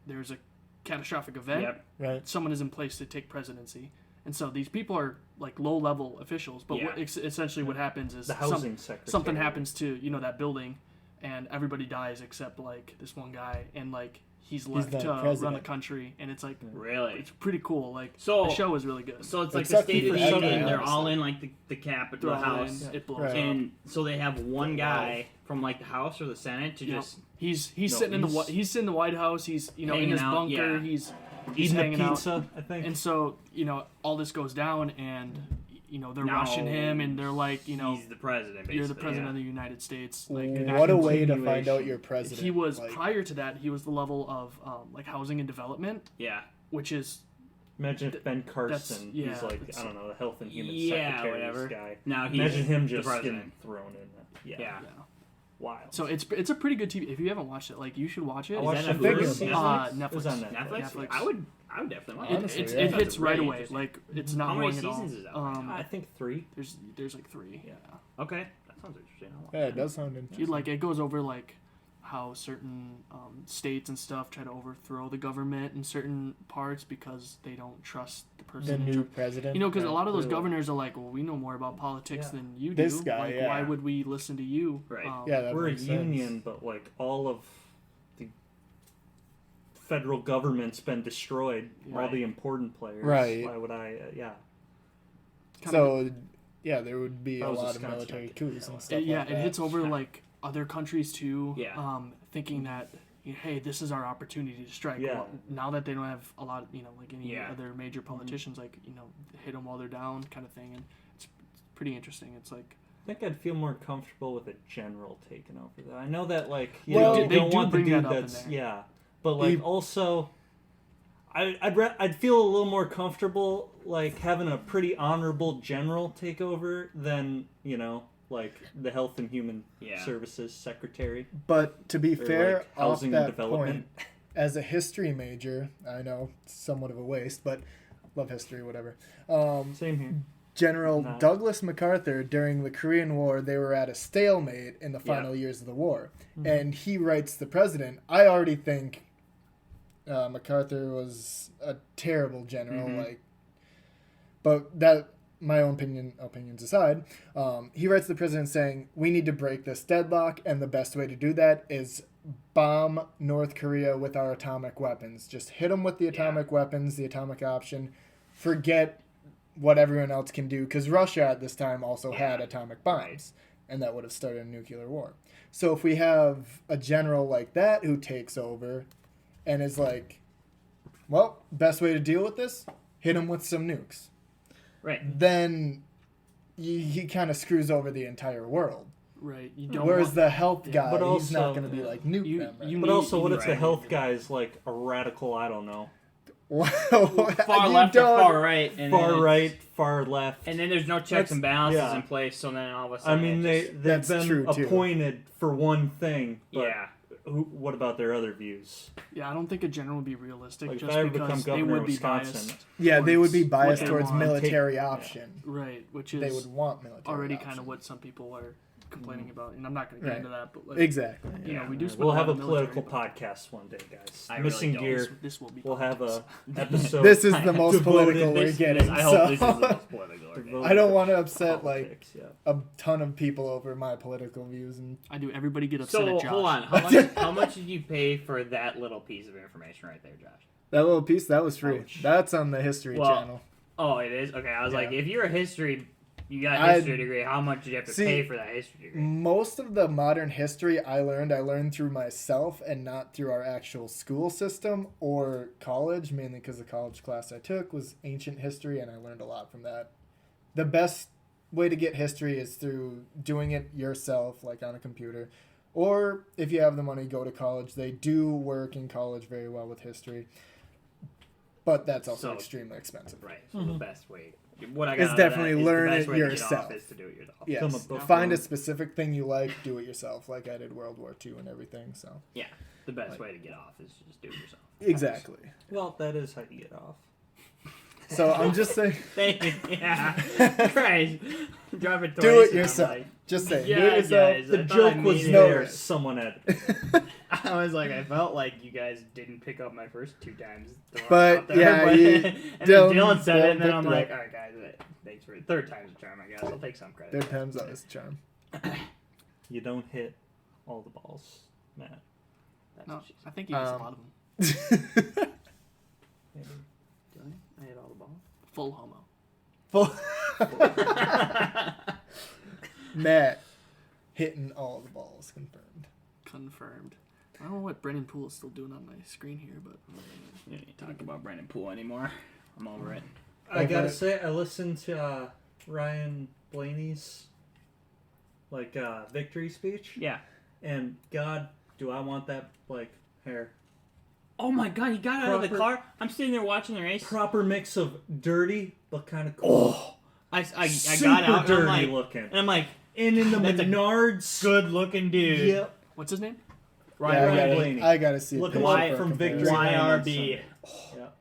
there's a catastrophic event. Yep. Right. Someone is in place to take presidency, and so these people are like low level officials. But Yeah. essentially what happens is The housing secretary. something happens to that building, and everybody dies except like this one guy, and like he's left the to run the president. country, and it's like Really? it's pretty cool. Like So- the show is really good. So it's like Except the State of for the Southern Union. They're House. all in like the Capitol, They're the all in, House, it blows Right. up. and so they have one guy from like the House or the Senate to Yep. just He's No, sitting in the he's- he's in the White House. He's in Hanging his out, bunker. yeah. He's Eating a hanging out. pizza, I think. And so all this goes down, and they're Now rushing him, and they're like, he's the president. Basically. you're the president of the United States. Like What a way to find out continuation. you're president. he was Like, prior to that. He was the level of like housing and development, Yeah. which is Imagine if Ben Carson, yeah, he's like, that's- I don't know, the health and human Yeah, secretary whatever. guy. Now he's Imagine him the just president. getting thrown in. Yeah. Yeah. Wild. So it's a pretty good TV. If you haven't watched it, like you should watch it. I Is watched that the Netflix? first season. Netflix. It was on Netflix. Netflix? Netflix. I would definitely watch It, it. Honestly, it's, yeah. it Sounds hits right really away. interesting. Like it's not How many long at all. seasons is that? I think 3. There's like 3. Yeah. Okay, that sounds interesting. I'll watch Yeah, it does sound interesting. You like it goes over like how certain states and stuff try to overthrow the government in certain parts because they don't trust the The person. in new charge. president. Because a lot of those Really. governors are like, well, we know more about politics Yeah. than you do. This guy, like, yeah. why would we listen to you? Right. Yeah, that We're a makes sense. union, but like all of the federal government's been destroyed. All Right. the important players. Right. Why would I? Yeah. So, yeah, there would be That a was lot of Wisconsin, military I could tell coups and that. stuff Yeah, like it that. hits over like other countries too. Yeah. Thinking that hey, this is our opportunity to strike. Yeah. Well, now that they don't have a lot, like any Yeah. other major politicians, like hit them while they're down, kind of thing, and it's pretty interesting. It's like I think I'd feel more comfortable with a general taking over that. I know that like Well, you they don't do want the bring dude that up in that's there. but like You- also I'd feel a little more comfortable like having a pretty honorable general take over than like the Health and Human Yeah. Services Secretary. But to be Or, fair, like, off housing and that development. point, as a history major, I know it's somewhat of a waste, but love history, whatever. Same here. General Nah. Douglas MacArthur, during the Korean War, they were at a stalemate in the final years of the war. And he writes the president, I already think MacArthur was a terrible general, but that, my own opinions aside, he writes the president saying, we need to break this deadlock, and the best way to do that is bomb North Korea with our atomic weapons. Just hit them with the atomic weapons, the atomic option. Forget what everyone else can do, because Russia at this time also had atomic bombs, and that would have started a nuclear war. So if we have a general like that who takes over and is like, well, best way to deal with this, hit him with some nukes, Right. then he kind of screws over the entire world. right. You don't. Whereas want, the health guy, But he's not also- going to be like, nuke You- them. Right? you But need- also, what you if need- the health guy's like a radical? I don't know. Far You left or don't- far right. And then Far it's- right, far left. And then there's no checks That's- and balances yeah. in place, so then all of a I sudden. mean, it just- they've That's been true, too. appointed for one thing. But Yeah. what about their other views? Yeah, I don't think a general would be realistic Like, if just I ever become because they governor would of be Wisconsin, biased. Yeah, they would be towards what biased they towards want. military Yeah. option. Right, which They is would want military already option. kind of what some people are complaining about, and I'm not going to get Right. into that, but like, Exactly. we do. Spend we'll a have lot a on military, political but podcast one day, guys. I really Missing don't. gear. This will be. We'll have a politics. episode. This is the most Devoted political we're this- getting. I hope this is the So most political. we're getting. Devoted I don't want to upset like politics, yeah. a ton of people over my political views, and I do. Everybody get upset So at Josh. hold on, how much did you pay for that little piece of information right there, Josh? that little piece that was free. Ouch. That's on the History Well, Channel. Oh, it is? Okay, I was Yeah. like, if you're a history, you got a I- history degree, how much did you have to See, pay for that history degree? Most of the modern history I learned through myself and not through our actual school system or college, mainly because the college class I took was ancient history, and I learned a lot from that. The best way to get history is through doing it yourself, like on a computer. Or if you have the money, go to college. They do work in college very well with history. But that's also So- extremely expensive. Right, so the best way. What I got It's out of that definitely is learn the best it way to get yourself. off is to do it yourself. Yes. Become a bookworm. Find a specific thing you like, do it yourself, like I did World War II and everything. So Yeah, the best way to get off is to just do it yourself. exactly. Well, that is how you get off. So I'm just saying, Yeah. Christ. Drop it twice. do it and I'm yourself. like, Just say, yeah, do it yourself. guys, The I thought joke I was made it. there. risk. Someone had. I was like, I felt like you guys didn't pick up my first 2 times. But, Out there, yeah, but- you- and then Dylan- Dylan said it, and then Dylan I'm picked like, it all right, guys, thanks for it. Third time's a charm, I guess. I'll take some credit. Third time's always a charm. You don't hit all the balls, Matt. That's No, what she I said. think he has a lot of them. Maybe. Dylan, I hit all the balls. Full homo. Matt hitting all the balls confirmed. Confirmed. I don't know what Brendan Poole is still doing on my screen here, but You ain't talking about Brandon Poole anymore. I'm over it. I gotta say, I listened to Ryan Blaney's victory speech, Yeah. and God, do I want that hair? Oh my god, he got out of the Proper- car. I'm sitting there watching the race. Proper mix of dirty but kind of cool. Oh, I Super got out dirty and I'm like, looking. and I'm like, And in the That's a Menards, good looking dude. Yep. what's his name? Ryan Blaney. I gotta see. a Look him picture up for from comparison. Victory Lane on YRB. Sunday. Oh, Yep.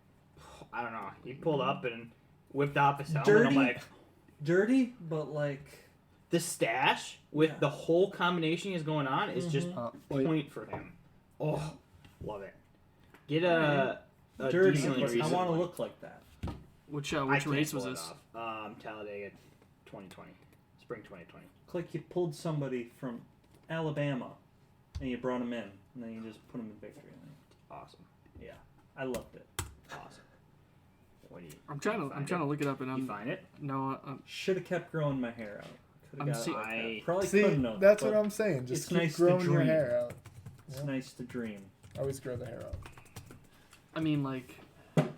I don't know. He pulled up and whipped off his helmet. Dirty? I'm like, Dirty, but the stash with Yeah. the whole combination is going on is just Wait. point for him. Oh, love it. Get a dirty. decently But I recent want to one. look like that. Which I can't race was pull it this? off. Talladega 2020. Spring 2020. Like you pulled somebody from Alabama, and you brought him in, and then you just put him in victory lane. Awesome. Yeah, I loved it. Awesome. What do you? I'm trying to look it up, and You I'm find it? no. Should have kept growing my hair out. Could I'm have got see- it like I- that. Probably See, couldn't have. that's but what I'm saying. Just it's keep nice to growing your dream. hair out. It's Yeah. nice to dream. Always grow the hair out. I mean,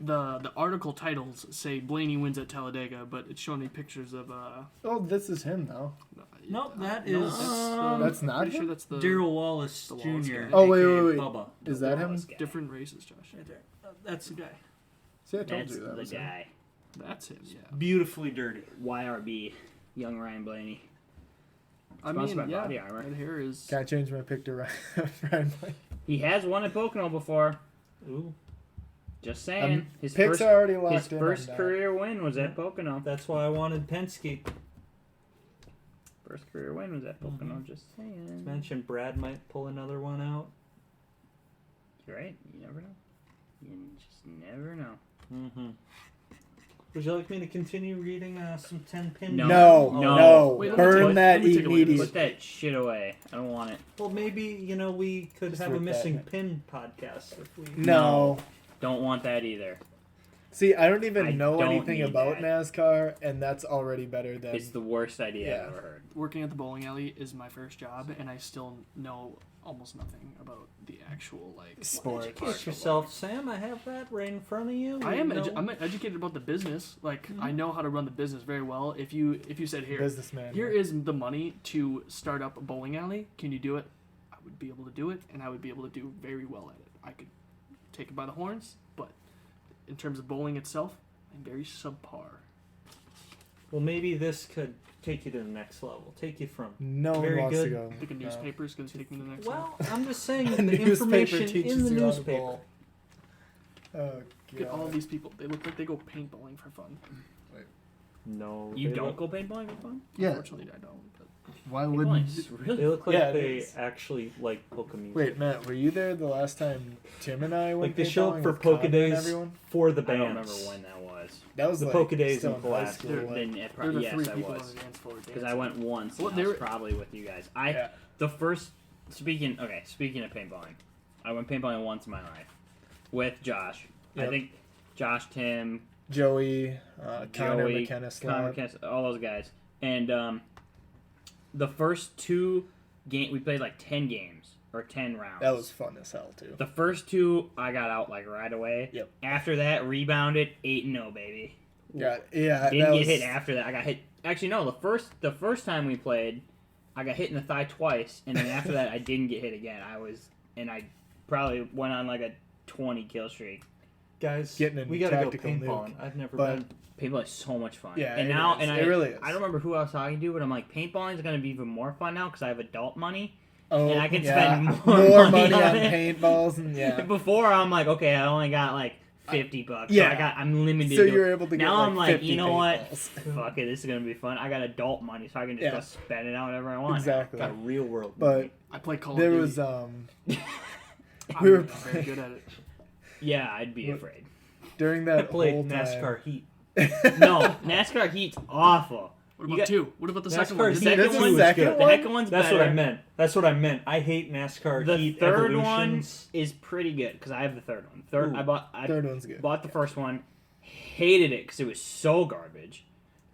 the article titles say Blaney wins at Talladega, but it's showing me pictures of Oh, this is him now. Nope, that no, is That's not pretty him? sure that's the Darrell Wallace the Jr. Wallace guy. Oh, wait, aka wait. Bubba. Is that him? Wallace guy. different races, Josh. Right there. That's the guy. See, I told That's you that the was him. guy. That's him. Yeah. Beautifully dirty. YRB. Young Ryan Blaney. I Sponsored mean, by yeah. Body Armor. That hair is. Can I change my pick to Ryan Blaney? He has won at Pocono before. Ooh, Just saying. His Picks first, are already locked his in. first on that. career win was at Pocono. that's why I wanted Penske. First career win was at Pocono. Just saying. Mentioned Brad might pull another one out. You're right. You never know. You just never know. Mm-hmm. Would you like me to continue reading some 10-pin? No. No, No. no. Wait, let me Burn take- that let me take a look at this. immediately. Put that shit away. I don't want it. Well, maybe, we could Just have a rip that. missing pin podcast if we... No. Don't want that either. See, I don't even I know don't anything need about that. NASCAR, and that's already better than. It's the worst idea Yeah. I've ever heard. Working at the bowling alley is my first job, and I still know almost nothing about the actual Sport. Educate yourself, Sam. I have that right in front of you. I am. You know? I'm educated about the business. I know how to run the business very well. If you said here businessman. is the money to start up a bowling alley, can you do it? I would be able to do it, and I would be able to do very well at it. I could take it by the horns, but in terms of bowling itself, I'm very subpar. Well, maybe this could take you to the next level. Take you from... No one Very wants good. to go. I think a No. newspaper is going to take me to the next level. Well, I'm just saying A the newspaper information teaches in the you how to newspaper. bowl. Oh, Look at all God. these people. They look like they go paintballing for fun. No. You they don't look- go paintballing for fun? Yeah. Unfortunately, I don't. But Why Paintballing wouldn't? is really. They look like Yeah, it they is. actually like polka music. Wait, Matt, were you there the last time Tim and I went Like they show paintballing up for with Connor polka and days everyone? for the I bands. don't remember when that was. That was the like polka days still in high Pulaski. school, They're- like- Then they're the yes, three I people was. on the dance floor. Because I went once. Well, and I was probably with you guys. Yeah. The first speaking of paintballing, I went paintballing once in my life with Josh. I Yep. think Josh, Tim, Joey, Connor Joey, McKenna, Connor Slab. McKenna, all those guys. And the first two we played like 10 games or 10 rounds. That was fun as hell too. The first two I got out like right away. Yep. After that, rebounded 8-0, baby. Yeah. Didn't that get was, hit after that. I got hit. Actually, no. The first time we played, I got hit in the thigh twice, and then after that, I didn't get hit again. I probably went on like a 20 kill streak. Guys, Getting in we gotta go tactical paintballing. nuke. I've never But- been. Paintball is so much fun. Yeah, and it now is. and It really is. I don't remember who I was talking to, but I'm like, paintballing is gonna be even more fun now because I have adult money. Oh, and I can yeah. spend more money on on it. paintballs and yeah. Before I'm like, okay, I only got like $50. Yeah. So I'm limited. So you're able to get now. like I'm like, 50 you know what? paintballs. Fuck it, this is gonna be fun. I got adult money, so I can just go spend it out whenever I want. Exactly. Got real world. But I play Call there of Duty. was I'm we were very good at it. Yeah, I'd be afraid. during I that played whole NASCAR Heat. No, NASCAR Heat's awful. What You about got- 2? What about the second NASCAR one? Heat second That's the one- second good. The one? second one's That's better. what I meant. That's what I meant. I hate NASCAR The Heat third one Evolutions. is pretty good because I have the third one. Ooh. I Third one's good. bought the first one, hated it because it was so garbage,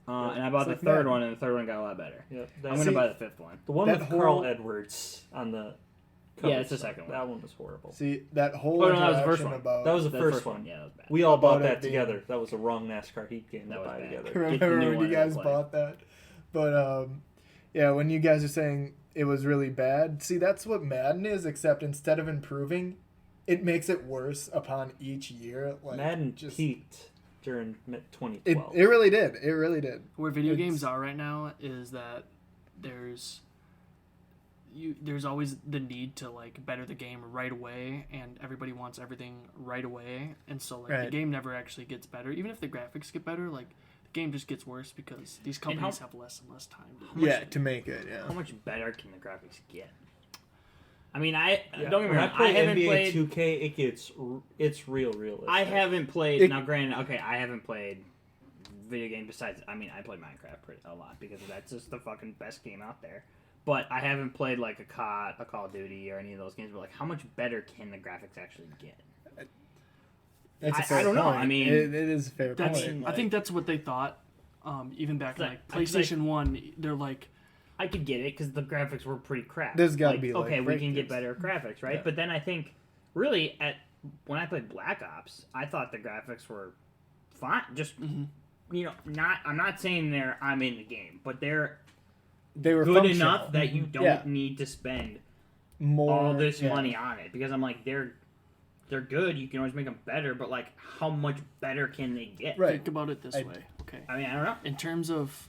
and I bought the It's like third Madden. one, and the third one got a lot better. Yeah, I'm that's gonna buy the fifth one. the one that with whole- Carl Edwards on the. cover Yeah, it's the stuff. second one. That one was horrible. See, that whole Oh, no, that was the first interaction one. about That was the The first one. Yeah, that was bad. We all About bought it that being- together. That was the wrong NASCAR Heat game That to was buy bad. together. Get the remember new when one you and guys play. bought that. But yeah, when you guys are saying it was really bad, see, that's what Madden is, except instead of improving, it makes it worse upon each year. Like, Madden just, peaked during it 2012. really did. It really did. Where video It's- games are right now is that there's always the need to like better the game right away, and everybody wants everything right away, and so like the Right. game never actually gets better. Even if the graphics get better, like the game just gets worse because these companies have less and less time. Yeah, to make it. Yeah. How much better can the graphics get? I mean, don't get me When I wrong. play I haven't NBA played. 2K, it's real realistic. I haven't played. It- Now, granted, okay, I haven't played video game besides. I mean, I played Minecraft a lot because that's just the fucking best game out there. But I haven't played like a Call of Duty or any of those games. But like, how much better can the graphics actually get? That's a I fair don't know. point. I mean, it is a fair That's point. I think that's what they thought. Even back in Like, like I feel PlayStation 1, they're like, I could get it because the graphics were pretty crap. There's gotta be, like, okay, we can get breakthroughs. better graphics, right? Yeah. But then I think really when I played Black Ops, I thought the graphics were fine. Just Mhm. I'm not saying I'm in the game, but they're They were good functional. enough that you don't Yeah. need to spend More all this yeah. money on it because I'm like they're good. You can always make them better, but like how much better can they get? Right. think about it this I- way. Okay. I mean, I don't know. In terms of,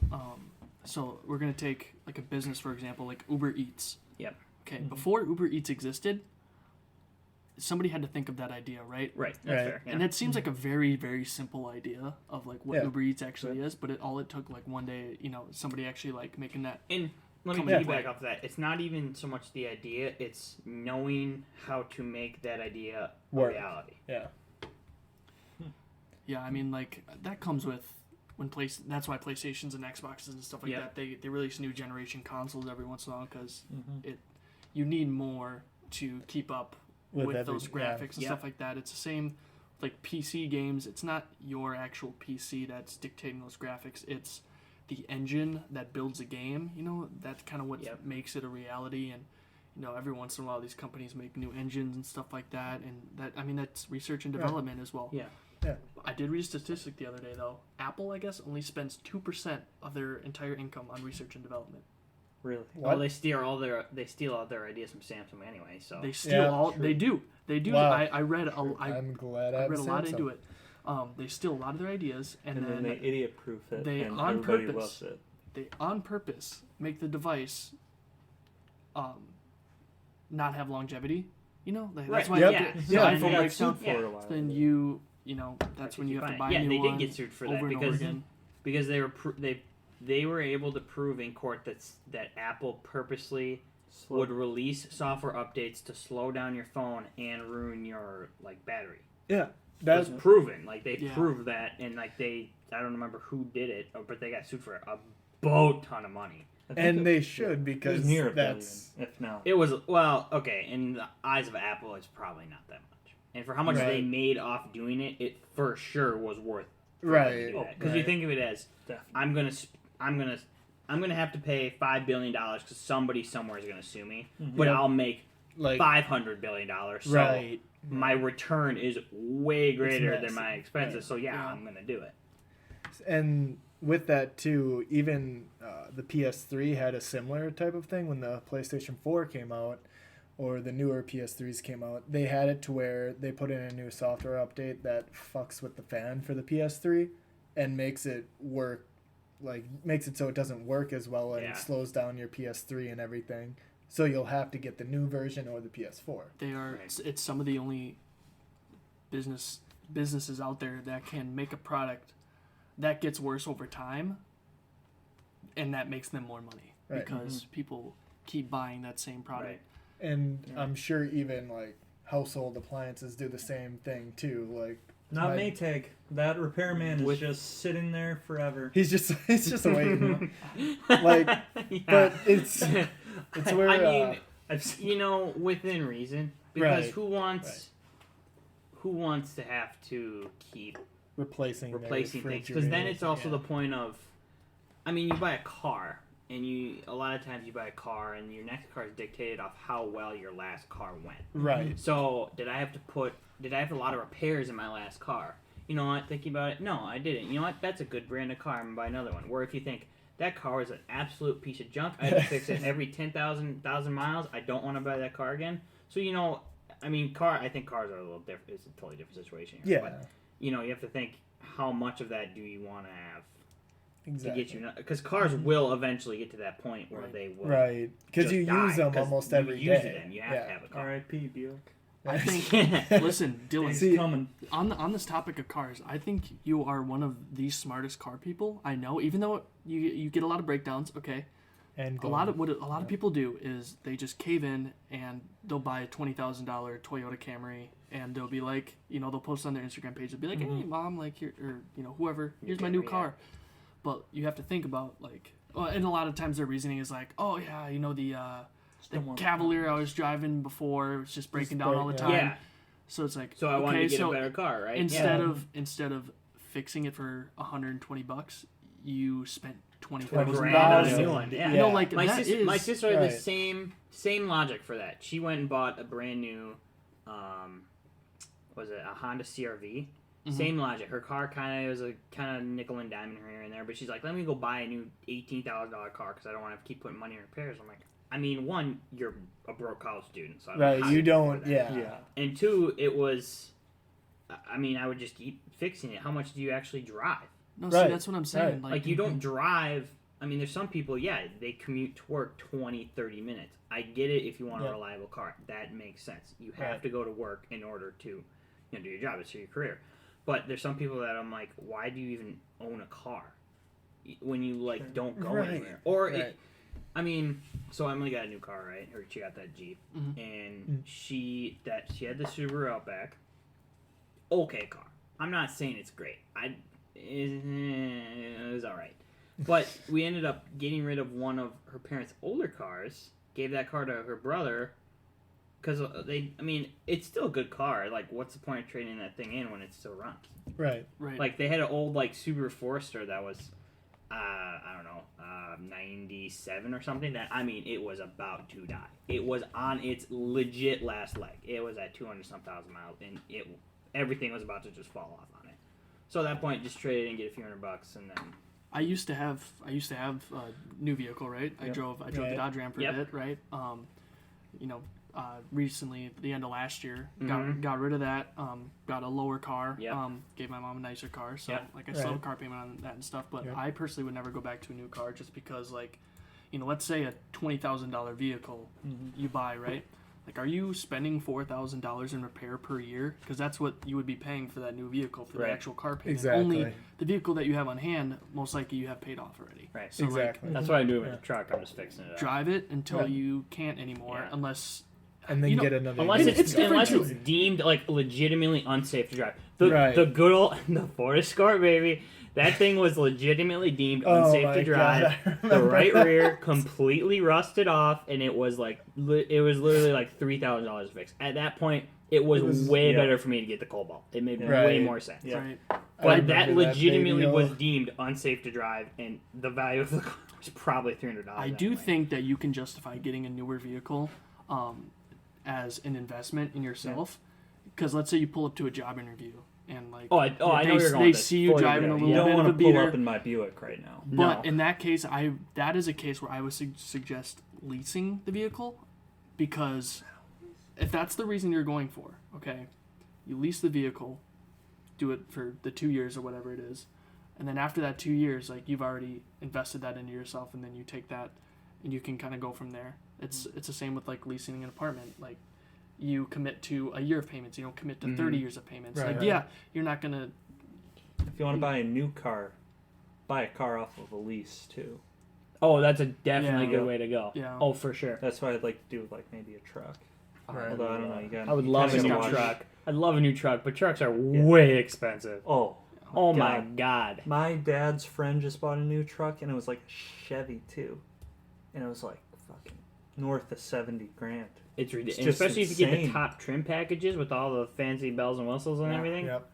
so we're going to take like a business, for example, like Uber Eats. Yep. Okay. Before Uber Eats existed, somebody had to think of that idea, right? Right. That's Right. fair. Yeah. And it seems like a very, very simple idea of like what Yeah. Uber Eats actually is, but all it took like one day, somebody actually like making that. And let me Come into piggyback play. off that. It's not even so much the idea; it's knowing how to make that idea a Work. reality. Yeah. Yeah, I mean, like that comes with that's why PlayStations and Xboxes and stuff like Yeah. that they release new generation consoles every once in a while because Mhm. you need more to keep up With with every- those yeah. graphics and Yeah. stuff like that. It's the same like PC games. It's not your actual PC that's dictating those graphics. It's the engine that builds a game. That's kind of what Yep. makes it a reality. And every once in a while these companies make new engines and stuff like that. And that's research and Right. development as well. Yeah. Yeah. I did read a statistic the other day though. Apple, I guess, only spends 2% of their entire income on research and development. Really. Well, What? they steal all their ideas from Samsung anyway. So They steal Yeah, all. true. They do. They do. Wow. I read a. I'm glad I I have read a lot Samsung. into it. They steal a lot of their ideas, and, And then they idiot proof it, they and on everybody purpose- loves it. they on purpose make the device, not have longevity. That's Right. why. Yep. Yeah. the Yeah, iPhone I got breaks down. sued Yeah. for a while. Then that's when you have to buy a Yeah, new they one did get sued for over that and over because again. they were they were able to prove in court that Apple purposely would release software updates to slow down your phone and ruin your like battery. Yeah. That's That's proven. Like they Yeah. proved that, and like I don't remember who did it, but they got sued for a boat ton of money. I think and it- they it should was because near a that's billion, if not. It was okay in the eyes of Apple. It's probably not that much, and for how much Right. they made off doing it, it for sure was worth. right. Because you think of it as Definitely. I'm gonna have to pay $5 billion because somebody somewhere is gonna sue me, Mhm. but Yep. I'll make Like $500 billion. So right. my return is way greater than massive. my expenses. Right. So yeah, Yeah. I'm gonna do it. And with that too, even the PS3 had a similar type of thing when the PlayStation 4 came out, or the newer PS3s came out. They had it to where they put in a new software update that fucks with the fan for the PS3 and makes it work, like makes it so it doesn't work as well and Yeah. slows down your PS3 and everything. So you'll have to get the new version or the PS4. They are. Right. It's some of the only businesses out there that can make a product that gets worse over time, and that makes them more money because people keep buying that same product. And I'm sure even like household appliances do the same thing too. Like not Maytag. That repairman is just sitting there forever. He's just waiting. Like, but it's where I mean, within reason, because who wants to have to keep replacing things? Because then it's also the point of, I mean, you buy a car. And a lot of times you buy a car, and your next car is dictated off how well your last car went. Right. So did I have a lot of repairs in my last car? You know what? Thinking about it, no, I didn't. You know what? That's a good brand of car. I'm gonna buy another one. Where if you think that car was an absolute piece of junk, I had to fix it every 10,000 miles. I don't want to buy that car again. So I mean, I think cars are a little different. It's a totally different situation here. Yeah. But, you have to think how much of that do you want to have. Exactly. To get you, because cars will eventually get to that point where they will. Right. Because you use them almost every day. You use them. You have to have a car. R.I.P. Buick. I think. Listen, Dylan. Coming. On this topic of cars, I think you are one of the smartest car people I know. Even though you get a lot of breakdowns, okay. And a lot of people do is they just cave in and they'll buy a $20,000 Toyota Camry and they'll be like, they'll post on their Instagram page. They'll be like, hey mom, like here, or whoever, here's my new car. But you have to think about and a lot of times their reasoning is like, oh yeah, the Cavalier I was driving before was just breaking down all the time. Yeah. So it's like, so I wanted to get a better car, right? Instead of fixing it for $120, you spent $20,000 on a new one. Yeah. My sister had the same logic for that. She went and bought a brand new, was it a Honda CR-V? Mm-hmm. Same logic. Her car kind of nickel and diamond here and there, but she's like, let me go buy a new $18,000 car because I don't want to keep putting money in repairs. I'm like, I mean, one, you're a broke college student, so I don't know how you don't, yeah. And two, it was, I mean, I would just keep fixing it. How much do you actually drive? No, see, that's what I'm saying. Like you don't drive. I mean, there's some people, they commute to work 20, 30 minutes. I get it if you want a reliable car. That makes sense. You have to go to work in order to do your job. It's your career. But there's some people that I'm like, why do you even own a car when you don't go anywhere? Or I mean, so Emily got a new car, right? Or she got that Jeep, and she had the Subaru Outback. Okay car. I'm not saying it's great. It was all right, but we ended up getting rid of one of her parents' older cars. Gave that car to her brother. Because it's still a good car. Like, what's the point of trading that thing in when it still runs? Right. Like, they had an old, Subaru Forester that was, 97 or something. It was about to die. It was on its legit last leg. It was at 200-some thousand miles, and everything was about to just fall off on it. So at that point, just trade it and get a few $100, and then... I used to have a new vehicle, right? Yep. I drove the Dodge Ram for a bit, right? Recently, at the end of last year, got rid of that. Got a lower car. Yep. Gave my mom a nicer car. So I still have a car payment on that and stuff. But I personally would never go back to a new car just because, let's say a $20,000 vehicle you buy, right? Are you spending $4,000 in repair per year? Because that's what you would be paying for that new vehicle for the actual car payment. Exactly. Only the vehicle that you have on hand, most likely you have paid off already. Right. So exactly. That's what I do with the truck. I'm just fixing it up. Drive it until you can't anymore, unless... And then get another. Unless it's deemed legitimately unsafe to drive. The good old the Ford Escort, baby. That thing was legitimately deemed unsafe to drive. The right rear completely rusted off, and it was literally $3,000 to fix. At that point, it was way better for me to get the Cobalt. It made way more sense. Yeah. Right. But that legitimately was deemed unsafe to drive, and the value of the car was probably $300. I do think that you can justify getting a newer vehicle as an investment in yourself, because let's say you pull up to a job interview and I know you're going. They see you driving a little bit of a beater. I don't want to pull up in my Buick right now. But in that case, that is a case where I would suggest leasing the vehicle, because if that's the reason you're going for, okay, you lease the vehicle, do it for the 2 years or whatever it is, and then after that 2 years, you've already invested that into yourself, and then you take that and you can kind of go from there. It's the same with leasing an apartment. you commit to a year of payments. You don't commit to 30 years of payments. Right, like, right. yeah, you're not going to... If you want to buy a new car, buy a car off of a lease too. Oh, that's a definitely Yeah. good way to go. Yeah. Oh, for sure. That's why I'd like to do like maybe a truck. Right. Although I don't know, you got. I would love a kinda new gotta watch- truck. I'd love a new truck, but trucks are way expensive. Oh, Oh God. my god. My dad's friend just bought a new truck, and it was like a Chevy too, and it was like fucking north of $70,000. It's ridiculous, It's just especially if you get the insane. top trim packages with all the fancy bells and whistles and Yeah. everything. Yep.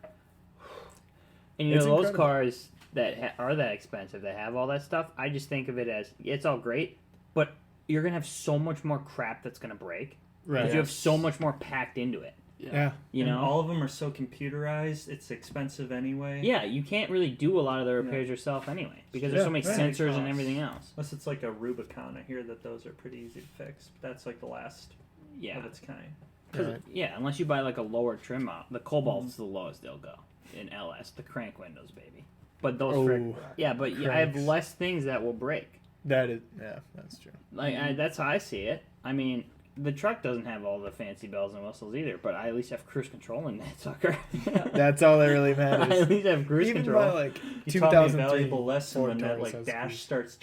And you It's know those incredible. cars that are that expensive that have all that stuff. I just think of it as it's all great, but you're gonna have so much more crap that's gonna break Right. because you have so much more packed into it. Yeah. You And know. all of them are so computerized. It's expensive anyway. Yeah, you can't really do a lot of the repairs yourself anyway because there's so many right. sensors and Costs. everything else. Unless it's like a Rubicon. I hear that those are pretty easy to fix. But that's like the last Yeah, of its kind. 'Cause- Right. yeah. Unless you buy like a lower trim model, the Cobalt's the lowest they'll go in LS, the crank windows, baby. But those, yeah, but I have Cranks. less things that will break. That is, yeah, that's true. Like that's how I see it. I mean, the truck doesn't have all the fancy bells and whistles either, but I at least have cruise control in that sucker. That's all that really I matters. at least have cruise Even control. by like You taught me a 2003 valuable lesson Ford when that Taurus like has dash cruise. starts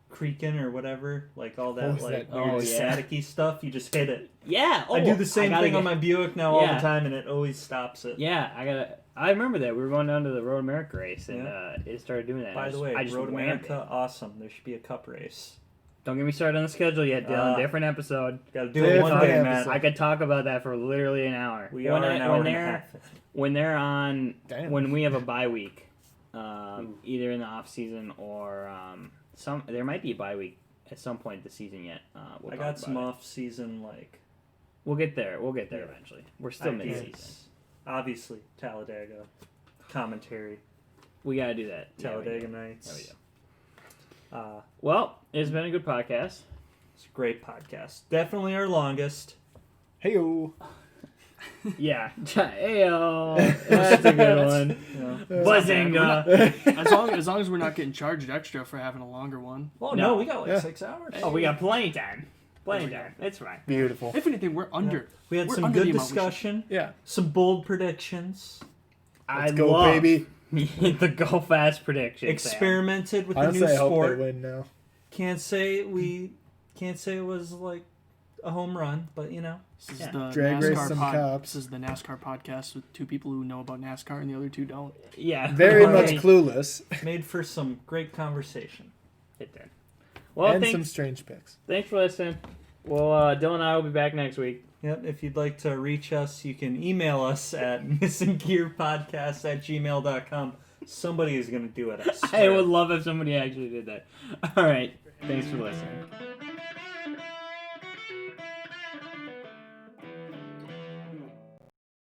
creaking or whatever, like all What that was like that? weird Oh, yeah. staticky stuff. You just hit it. Yeah, I do the same gotta thing on get- my Buick now all Yeah. the time, and it always stops it. Yeah, I remember that we were going down to the Road America race, and it started doing that. By the way, I just Road whammed America, it. awesome. There should be a cup race. Don't get me started on the schedule yet, Dylan. Different episode. Got to do it one Different day, episode. Matt. I could talk about that for literally an hour. We are an hour and a half. When they're on, Damn. when we have a bye week, either in the off season or there might be a bye week at some point this season yet. We'll I talk got some about it. off-season like We'll get there. We'll get there Yeah. eventually. We're still ideas. mid-season. Obviously, Talladega commentary, We gotta do that. Yeah, we Talladega do. nights. Yeah, we do. It's Well, it's been a good podcast. a great podcast. Definitely our longest. Hey-o. Yeah. Ayo. That's a good one. Yeah. Bazinga. As long as we're not getting charged extra for having a longer one. Well, No. no, we got like Yeah. 6 hours. Oh, we got plenty of time. Plenty of time. It's fine. Beautiful. If anything, we're under. We had We're some under good the amount we should. discussion, Yeah. some bold predictions, Let's I go, love baby. the go fast prediction. experimented with Honestly, the new I hope sport. they win now. Can't say it was like a home run, but you know. This is Yeah. the Drag race NASCAR some cops. This is the NASCAR podcast with two people who know about NASCAR and the other two don't. Yeah. Very much Alright. clueless. Made for some great conversation. It did. Well, And some thanks, strange picks. thanks for listening. Well, Dylan and I will be back next week. Yep, if you'd like to reach us, you can email us at missinggearpodcast@gmail.com. Somebody is going to do it, I I swear. would love if somebody actually did that. All right. Thanks for listening.